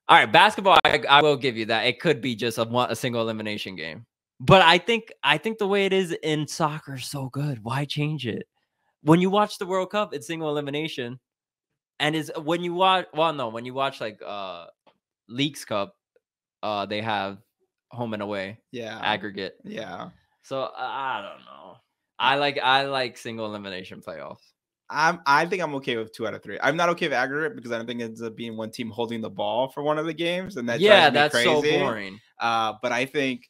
[SPEAKER 2] All right, basketball, I will give you that. It could be just a single elimination game. But I think the way it is in soccer is so good. Why change it? When you watch the World Cup, it's single elimination. And when you watch Leagues Cup, they have home and away.
[SPEAKER 1] Yeah.
[SPEAKER 2] Aggregate.
[SPEAKER 1] Yeah.
[SPEAKER 2] So I don't know. I like single elimination playoffs.
[SPEAKER 1] I think I'm okay with 2 out of 3. I'm not okay with aggregate because I don't think it ends up being one team holding the ball for one of the games, and that's crazy.
[SPEAKER 2] So boring.
[SPEAKER 1] But I think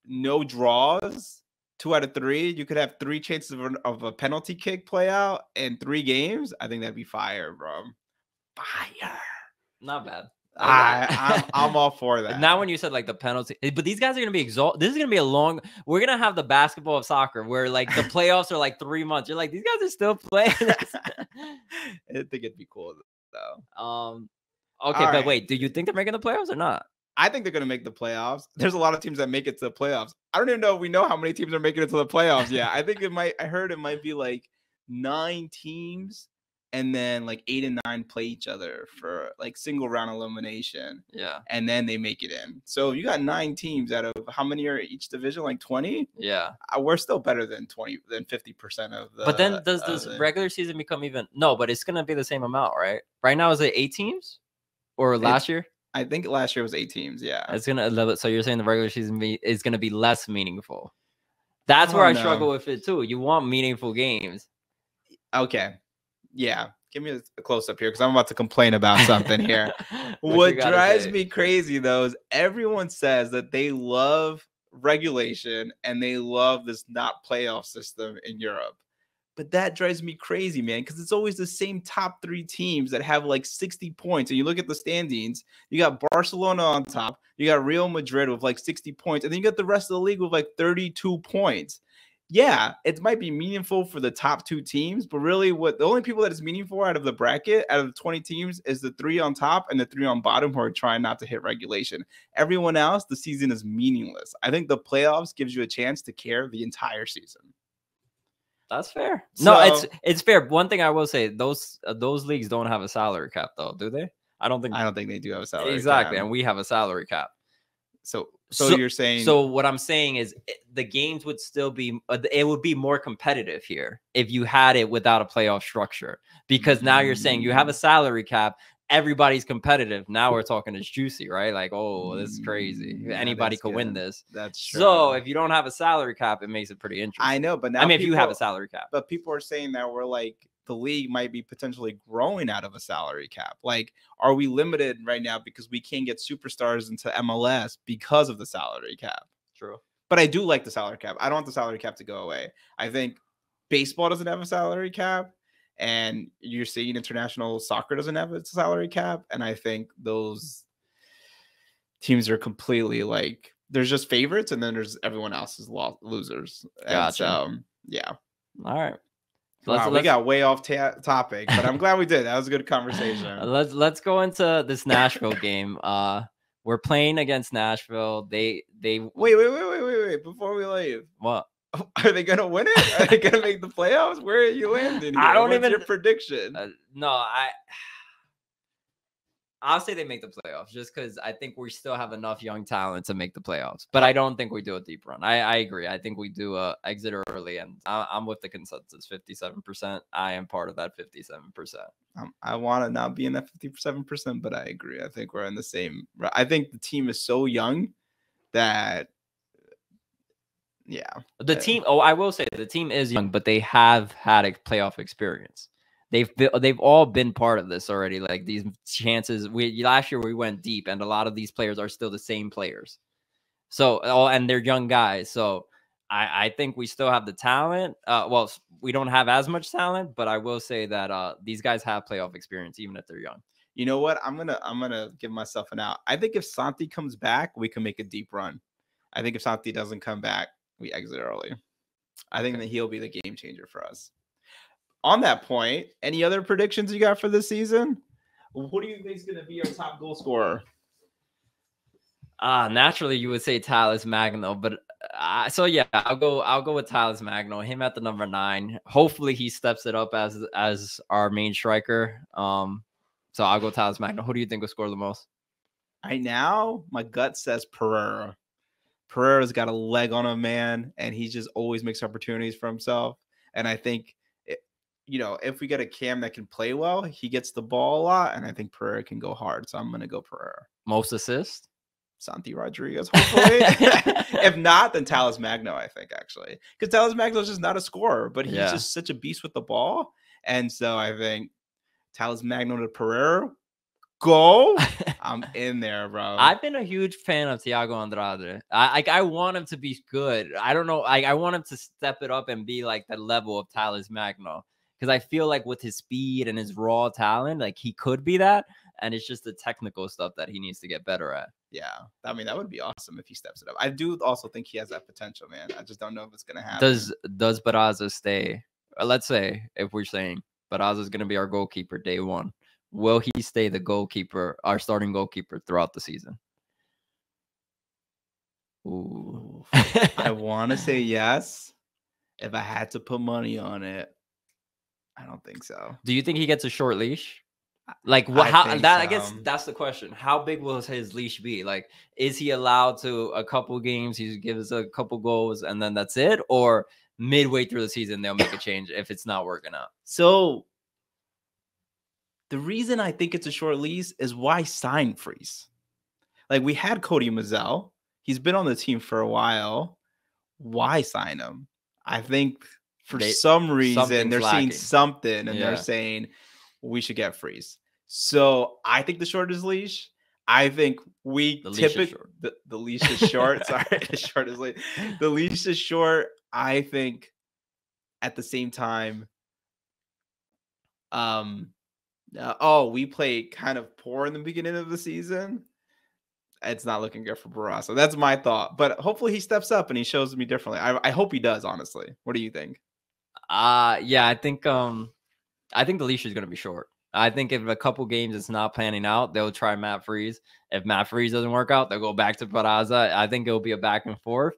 [SPEAKER 1] no draws, 2 out of 3. You could have 3 chances of a penalty kick play out in 3 games. I think that'd be fire, bro. Fire.
[SPEAKER 2] Not bad.
[SPEAKER 1] I'm all for that.
[SPEAKER 2] Now when you said the penalty, but these guys are gonna be exhausted. This is gonna be we're gonna have the basketball of soccer where the playoffs are 3 months. You're these guys are still playing.
[SPEAKER 1] I think it'd be cool though.
[SPEAKER 2] Okay, but wait, do you think they're making the playoffs or not?
[SPEAKER 1] I think they're gonna make the playoffs. There's a lot of teams that make it to the playoffs. I don't even know if we know how many teams are making it to the playoffs. Yeah, I think I heard it might be 9 teams. and then like 8 and 9 play each other for like single round elimination.
[SPEAKER 2] Yeah.
[SPEAKER 1] And then they make it in. So you got 9 teams out of how many are each division? Like 20?
[SPEAKER 2] Yeah.
[SPEAKER 1] We're still better than 50% of the.
[SPEAKER 2] But then does this regular season become even? No, but it's gonna be the same amount, right? Right now, is it 8 teams, or last year?
[SPEAKER 1] I think last year was 8 teams. Yeah.
[SPEAKER 2] It's gonna. So you're saying the regular season is gonna be less meaningful? That's where I struggle with it too. You want meaningful games.
[SPEAKER 1] Okay. Yeah. Give me a close up here because I'm about to complain about something here. What drives me crazy though is everyone says that they love regulation and they love this not playoff system in Europe. But that drives me crazy, man, because it's always the same top 3 teams that have like 60 points. And you look at the standings, you got Barcelona on top, you got Real Madrid with like 60 points, and then you got the rest of the league with like 32 points. Yeah, it might be meaningful for the top 2 teams, but really the only people that is meaningful out of the bracket, out of the 20 teams, is the 3 on top and the 3 on bottom who are trying not to hit regulation. Everyone else, the season is meaningless. I think the playoffs gives you a chance to care the entire season.
[SPEAKER 2] That's fair. No, it's fair. One thing I will say, those leagues don't have a salary cap though, do they? I don't think
[SPEAKER 1] they do have a salary cap.
[SPEAKER 2] Exactly, and we have a salary cap.
[SPEAKER 1] So you're saying.
[SPEAKER 2] So what I'm saying is the games would still be it would be more competitive here if you had it without a playoff structure, because now you're saying you have a salary cap. Everybody's competitive. Now we're talking it's juicy, right? Like, oh, this is crazy. Anybody could win this.
[SPEAKER 1] That's true.
[SPEAKER 2] So if you don't have a salary cap, it makes it pretty interesting.
[SPEAKER 1] I know, but now
[SPEAKER 2] if you have a salary cap.
[SPEAKER 1] But people are saying that we're like the league might be potentially growing out of a salary cap. Like, are we limited right now because we can't get superstars into MLS because of the salary cap?
[SPEAKER 2] True.
[SPEAKER 1] But I do like the salary cap. I don't want the salary cap to go away. I think baseball doesn't have a salary cap. And you're seeing international soccer doesn't have a salary cap. And I think those teams are completely like, there's just favorites and then there's everyone else is losers.
[SPEAKER 2] Gotcha.
[SPEAKER 1] Yeah.
[SPEAKER 2] All right.
[SPEAKER 1] We got way off topic, but I'm glad we did. That was a good conversation.
[SPEAKER 2] Let's go into this Nashville game. We're playing against Nashville. They
[SPEAKER 1] wait. Before we leave.
[SPEAKER 2] What?
[SPEAKER 1] Are they gonna win it? Are they gonna make the playoffs? Where are you landing here?
[SPEAKER 2] I don't
[SPEAKER 1] What's
[SPEAKER 2] even
[SPEAKER 1] your prediction.
[SPEAKER 2] I'll say they make the playoffs just because I think we still have enough young talent to make the playoffs. But I don't think we do a deep run. I agree. I think we do exit early, and I'm with the consensus 57%. I am part of that 57%.
[SPEAKER 1] I want to not be in that 57%, but I agree. I think we're in the same. I think the team is so young that. Yeah.
[SPEAKER 2] The team. Oh, I will say the team is young, but they have had a playoff experience. They've all been part of this already. Like these chances. Last year we went deep, and a lot of these players are still the same players. So, and they're young guys. So I think we still have the talent. Well, we don't have as much talent, but I will say that these guys have playoff experience, even if they're young.
[SPEAKER 1] You know what? I'm gonna give myself an out. I think if Santi comes back, we can make a deep run. I think if Santi doesn't come back, we exit early. I think that he'll be the game changer for us. On that point, any other predictions you got for this season? Who do you think is going to be our top goal scorer?
[SPEAKER 2] Naturally, you would say Talles Magno, but so yeah, I'll go with Talles Magno. Him at the number 9. Hopefully, he steps it up as our main striker. So I'll go Talles Magno. Who do you think will score the most?
[SPEAKER 1] Right now, my gut says Pereira. Pereira's got a leg on him, man, and he just always makes opportunities for himself. And I think, if we get a Cam that can play well, he gets the ball a lot, and I think Pereira can go hard. So I'm going to go Pereira.
[SPEAKER 2] Most assists?
[SPEAKER 1] Santi Rodriguez, hopefully. If not, then Talles Magno, I think, actually. Because Talles Magno is just not a scorer, but he's just such a beast with the ball. And so I think Talles Magno to Pereira, go. I'm in there, bro.
[SPEAKER 2] I've been a huge fan of Thiago Andrade. I want him to be good. I don't know. I want him to step it up and be like the level of Talles Magno. Because I feel like with his speed and his raw talent, like he could be that. And it's just the technical stuff that he needs to get better at.
[SPEAKER 1] Yeah. I mean, that would be awesome if he steps it up. I do also think he has that potential, man. I just don't know if it's going to happen.
[SPEAKER 2] Does Barraza stay? Let's say if we're saying Barraza is going to be our goalkeeper day 1. Will he stay the goalkeeper, our starting goalkeeper throughout the season? Ooh.
[SPEAKER 1] I want to say yes. If I had to put money on it, I don't think so.
[SPEAKER 2] Do you think he gets a short leash? Like what? I guess that's the question. How big will his leash be? Like, is he allowed to a couple games? He gives a couple goals and then that's it, or midway through the season they'll make a change if it's not working out?
[SPEAKER 1] So the reason I think it's a short leash is why sign Freeze? Like we had Cody Mazzell. He's been on the team for a while. Why sign him? I think for some reason they're seeing something and they're saying we should get Freeze. So I think the short is leash. I think we typically the leash is short. Sorry, the short is leash. The leash is short. I think at the same time, we played kind of poor in the beginning of the season. It's not looking good for Barrasso. That's my thought. But hopefully he steps up and he shows me differently. I hope he does, honestly. What do you think?
[SPEAKER 2] Yeah, I think the leash is gonna be short. I think if a couple games it's not panning out, they'll try Matt Freeze. If Matt Freeze doesn't work out, they'll go back to Barraza. I think it'll be a back and forth.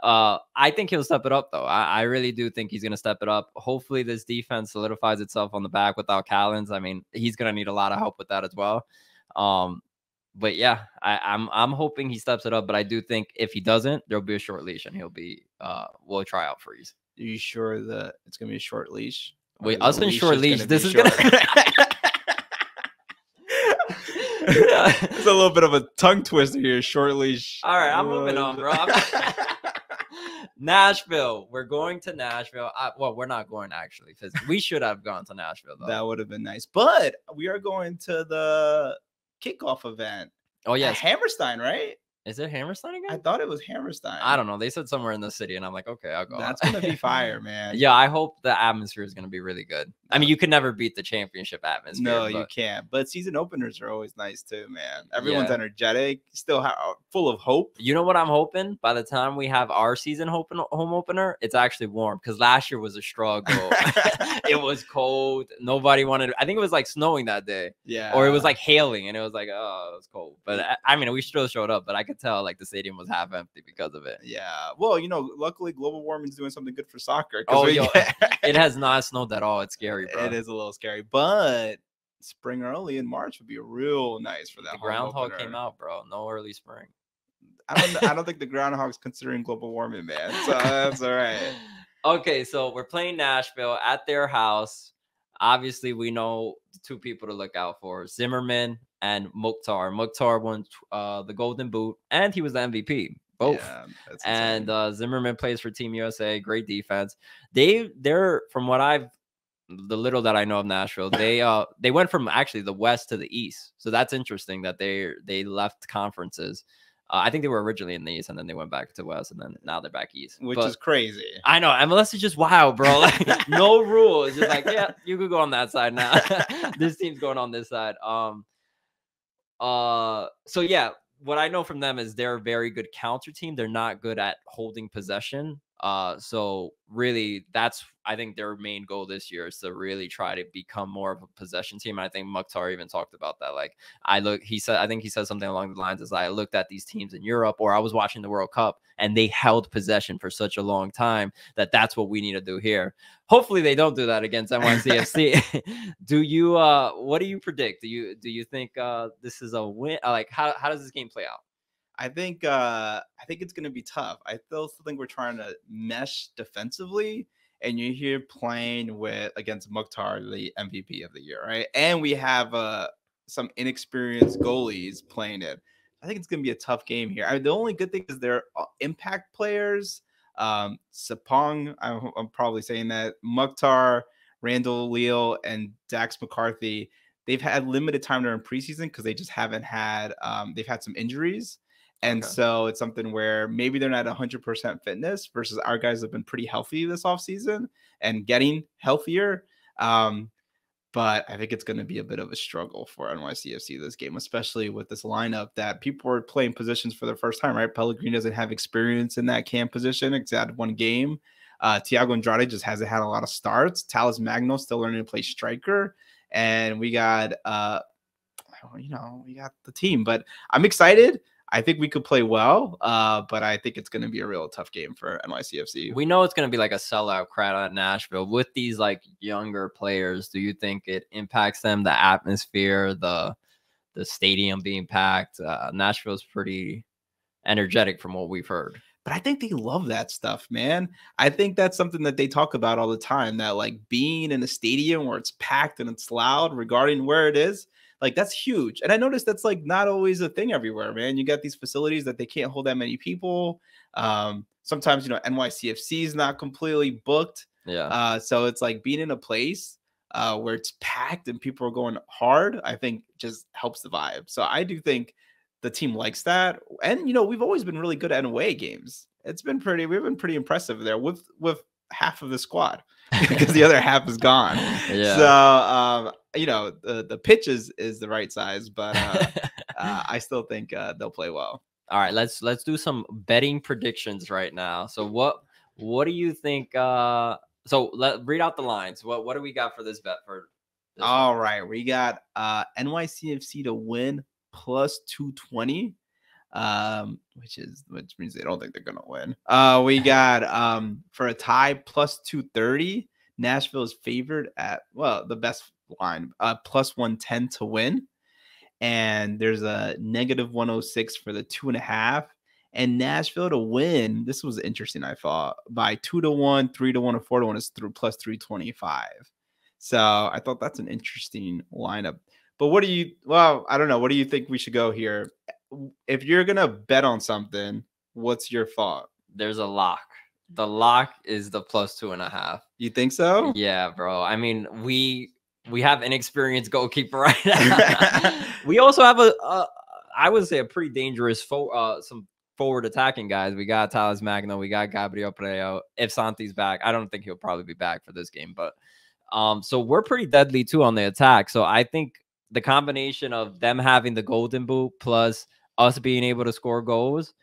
[SPEAKER 2] I think he'll step it up, though. I really do think he's going to step it up. Hopefully, this defense solidifies itself on the back without Callens. I mean, he's going to need a lot of help with that as well. But yeah, I'm hoping he steps it up. But I do think if he doesn't, there'll be a short leash and he'll be we'll try out Freeze.
[SPEAKER 1] Are you sure that it's going to be a short leash?
[SPEAKER 2] Wait, us in short leash. This is going to.
[SPEAKER 1] It's a little bit of a tongue twister here. Short leash.
[SPEAKER 2] All right, I'm moving on, bro. Nashville. We're going to Nashville. Well, we're not going actually. We should have gone to Nashville, though.
[SPEAKER 1] That would have been nice. But we are going to the kickoff event.
[SPEAKER 2] Oh, yeah.
[SPEAKER 1] Hammerstein, right?
[SPEAKER 2] Is it Hammerstein again?
[SPEAKER 1] I thought it was Hammerstein.
[SPEAKER 2] I don't know. They said somewhere in the city, and I'm like, okay, I'll go.
[SPEAKER 1] That's going to be fire, man.
[SPEAKER 2] Yeah, I hope the atmosphere is going to be really good. I mean, you could never beat the championship atmosphere.
[SPEAKER 1] No, you can't. But season openers are always nice, too, man. Everyone's energetic, still full of hope.
[SPEAKER 2] You know what I'm hoping? By the time we have our season home opener, it's actually warm. Because last year was a struggle. It was cold. Nobody wanted I think it was like snowing that day.
[SPEAKER 1] Yeah.
[SPEAKER 2] Or it was like hailing, and it was like, oh, it was cold. But I mean, we still showed up. But I could tell, like, the stadium was half empty because of it.
[SPEAKER 1] Yeah. Well, luckily global warming is doing something good for soccer.
[SPEAKER 2] Oh, it has not snowed at all. It's scary, bro.
[SPEAKER 1] It is a little scary, but spring early in March would be real nice for that.
[SPEAKER 2] The groundhog came out, bro. No early spring.
[SPEAKER 1] I don't think the groundhog's considering global warming, man. So that's all right.
[SPEAKER 2] Okay, so we're playing Nashville at their house. Obviously, we know the two people to look out for: Zimmerman and Mukhtar. Mukhtar won the Golden Boot, and he was the MVP. Both. Yeah, and Zimmerman plays for Team USA. Great defense. They're from what the little that I know of Nashville, they went from actually the West to the East. So that's interesting that they left conferences. I think they were originally in the East, and then they went back to West, and then now they're back East.
[SPEAKER 1] Which is crazy.
[SPEAKER 2] I know. MLS is just wild, bro. Like, no rules. Just like, yeah, you could go on that side now. This team's going on this side. So yeah, what I know from them is they're a very good counter team. They're not good at holding possession. So really, that's I think their main goal this year is to really try to become more of a possession team. And I think Mukhtar even talked about that. Like I think he said something along the lines as I looked at these teams in Europe, or I was watching the World Cup, and they held possession for such a long time that's what we need to do here. Hopefully they don't do that against NYCFC. What do you predict? Do you think this is a win? Like how does this game play out?
[SPEAKER 1] I think it's going to be tough. I still think we're trying to mesh defensively, and you're here playing against Mukhtar, the MVP of the year, right? And we have some inexperienced goalies playing it. I think it's going to be a tough game here. The only good thing is they're impact players. Sapong, I'm probably saying that. Mukhtar, Randall Leal, and Dax McCarthy, they've had limited time during preseason because they just haven't had they've had some injuries. And so it's something where maybe they're not 100% fitness versus our guys have been pretty healthy this offseason and getting healthier. But I think it's going to be a bit of a struggle for NYCFC this game, especially with this lineup that people are playing positions for the first time, right? Pellegrini doesn't have experience in that cam position. It's had one game. Thiago Andrade just hasn't had a lot of starts. Talis Magno still learning to play striker. And we got, we got the team. But I'm excited. I think we could play well, but I think it's going to be a real tough game for NYCFC.
[SPEAKER 2] We know it's going to be like a sellout crowd at Nashville with these like younger players. Do you think it impacts them, the atmosphere, the stadium being packed? Nashville's pretty energetic from what we've heard.
[SPEAKER 1] But I think they love that stuff, man. I think that's something that they talk about all the time, that like being in a stadium where it's packed and it's loud regarding where it is, like that's huge. And I noticed that's like not always a thing everywhere, man. You got these facilities that they can't hold that many people. Sometimes, NYCFC is not completely booked.
[SPEAKER 2] Yeah.
[SPEAKER 1] So it's like being in a place where it's packed and people are going hard, I think just helps the vibe. So I do think the team likes that. And, we've always been really good at away games. We've been pretty impressive there with half of the squad because the other half is gone.
[SPEAKER 2] Yeah.
[SPEAKER 1] So, the pitch is the right size, but I still think they'll play well.
[SPEAKER 2] All right, let's do some betting predictions right now. So what do you think? So read out the lines. What do we got for this bet for this
[SPEAKER 1] All right, we got NYCFC to win plus 220, which means they don't think they're gonna win. We got for a tie plus 230. Nashville is favored at the best line plus 110 to win, and there's a negative 106 for the 2.5. And Nashville to win, this was interesting, I thought, by 2-1, 3-1, or 4-1 is through plus 325. So I thought that's an interesting lineup. But I don't know. What do you think we should go here? If you're going to bet on something, what's your thought?
[SPEAKER 2] There's a lock. The lock is the plus 2.5.
[SPEAKER 1] You think so?
[SPEAKER 2] Yeah, bro. I mean, we have an experienced goalkeeper right now. We also have I would say a pretty dangerous some forward attacking guys. We got Thales Magno. We got Gabriel Preo. If Santi's back, I don't think he'll probably be back for this game, but so we're pretty deadly too on the attack. So I think the combination of them having the golden boot plus us being able to score goals,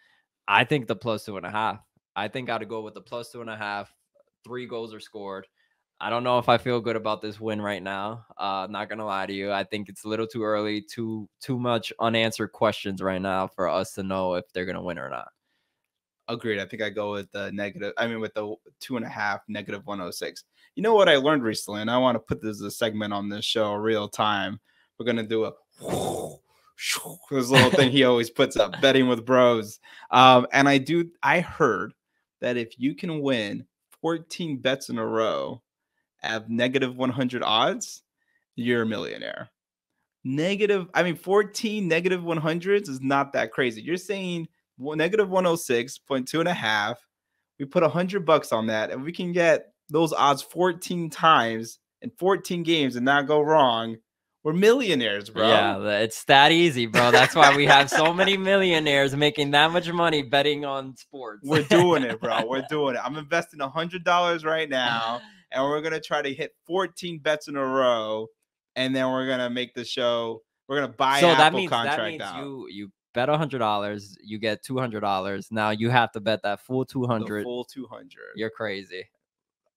[SPEAKER 2] I think the plus 2.5. I think I'd go with the plus 2.5. 3 goals are scored. I don't know if I feel good about this win right now. Not gonna lie to you. I think it's a little too early, too much unanswered questions right now for us to know if they're gonna win or not.
[SPEAKER 1] Agreed. I think I go with the with the 2.5 negative 106. You know what I learned recently, and I want to put this as a segment on this show, real time. We're gonna do a this little thing he always puts up, betting with bros. And I heard that if you can win 14 bets in a row at negative 100 odds, you're a millionaire. 14 negative 100s is not that crazy. You're saying negative 106.2.5. We put $100 on that, and we can get those odds 14 times in 14 games and not go wrong. We're millionaires, bro.
[SPEAKER 2] Yeah, it's that easy, bro. That's why we have so many millionaires making that much money betting on sports.
[SPEAKER 1] We're doing it, bro. We're doing it. I'm investing $100 right now, and we're going to try to hit 14 bets in a row, and then we're going to make the show. We're going to buy Apple contract out.
[SPEAKER 2] You bet $100, you get $200. Now you have to bet that full 200.
[SPEAKER 1] The full 200.
[SPEAKER 2] You're crazy.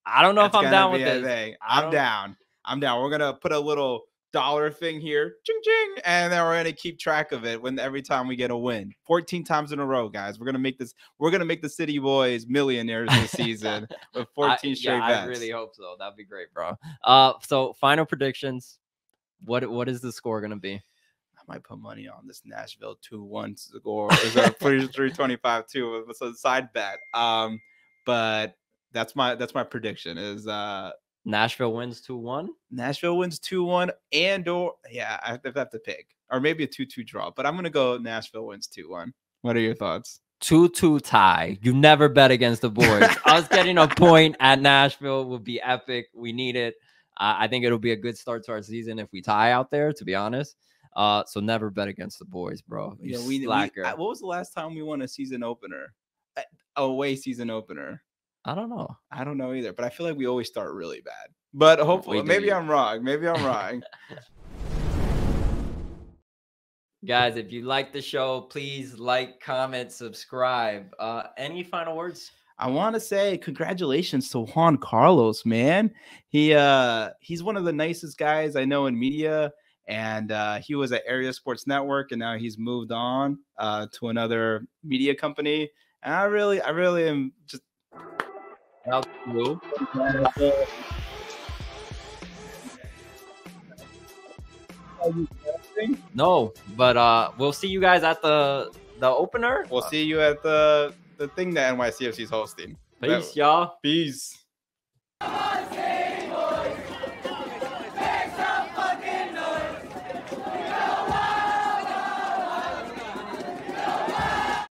[SPEAKER 2] I don't know if I'm down with this.
[SPEAKER 1] I'm down. We're going to put a little dollar thing here, ching ching, and then we're gonna keep track of it every time we get a win. 14 times in a row, guys. We're gonna make the City Boys millionaires this season with 14 straight bets.
[SPEAKER 2] I really hope so. That'd be great, bro. So final predictions. What is the score gonna be?
[SPEAKER 1] I might put money on this Nashville 2-1 score. Is a 325 too. It's a side bet. But that's my prediction is
[SPEAKER 2] Nashville wins 2-1.
[SPEAKER 1] Nashville wins 2-1, I have to pick, or maybe a 2-2 draw. But I'm gonna go Nashville wins 2-1. What are your thoughts?
[SPEAKER 2] 2-2 tie. You never bet against the boys. Us getting a point at Nashville would be epic. We need it. I think it'll be a good start to our season if we tie out there. To be honest, so never bet against the boys, bro.
[SPEAKER 1] What was the last time we won a season opener? Away season opener.
[SPEAKER 2] I don't know.
[SPEAKER 1] I don't know either, but I feel like we always start really bad. But hopefully, maybe I'm wrong.
[SPEAKER 2] Guys, if you like the show, please like, comment, subscribe. Any final words?
[SPEAKER 1] I want to say congratulations to Juan Carlos, man. He's one of the nicest guys I know in media, And he was at Area Sports Network, and now he's moved on to another media company. And I really am just.
[SPEAKER 2] That's cool. No, but we'll see you guys at the opener.
[SPEAKER 1] We'll see you at the thing that NYCFC is hosting.
[SPEAKER 2] Peace, y'all.
[SPEAKER 1] Peace.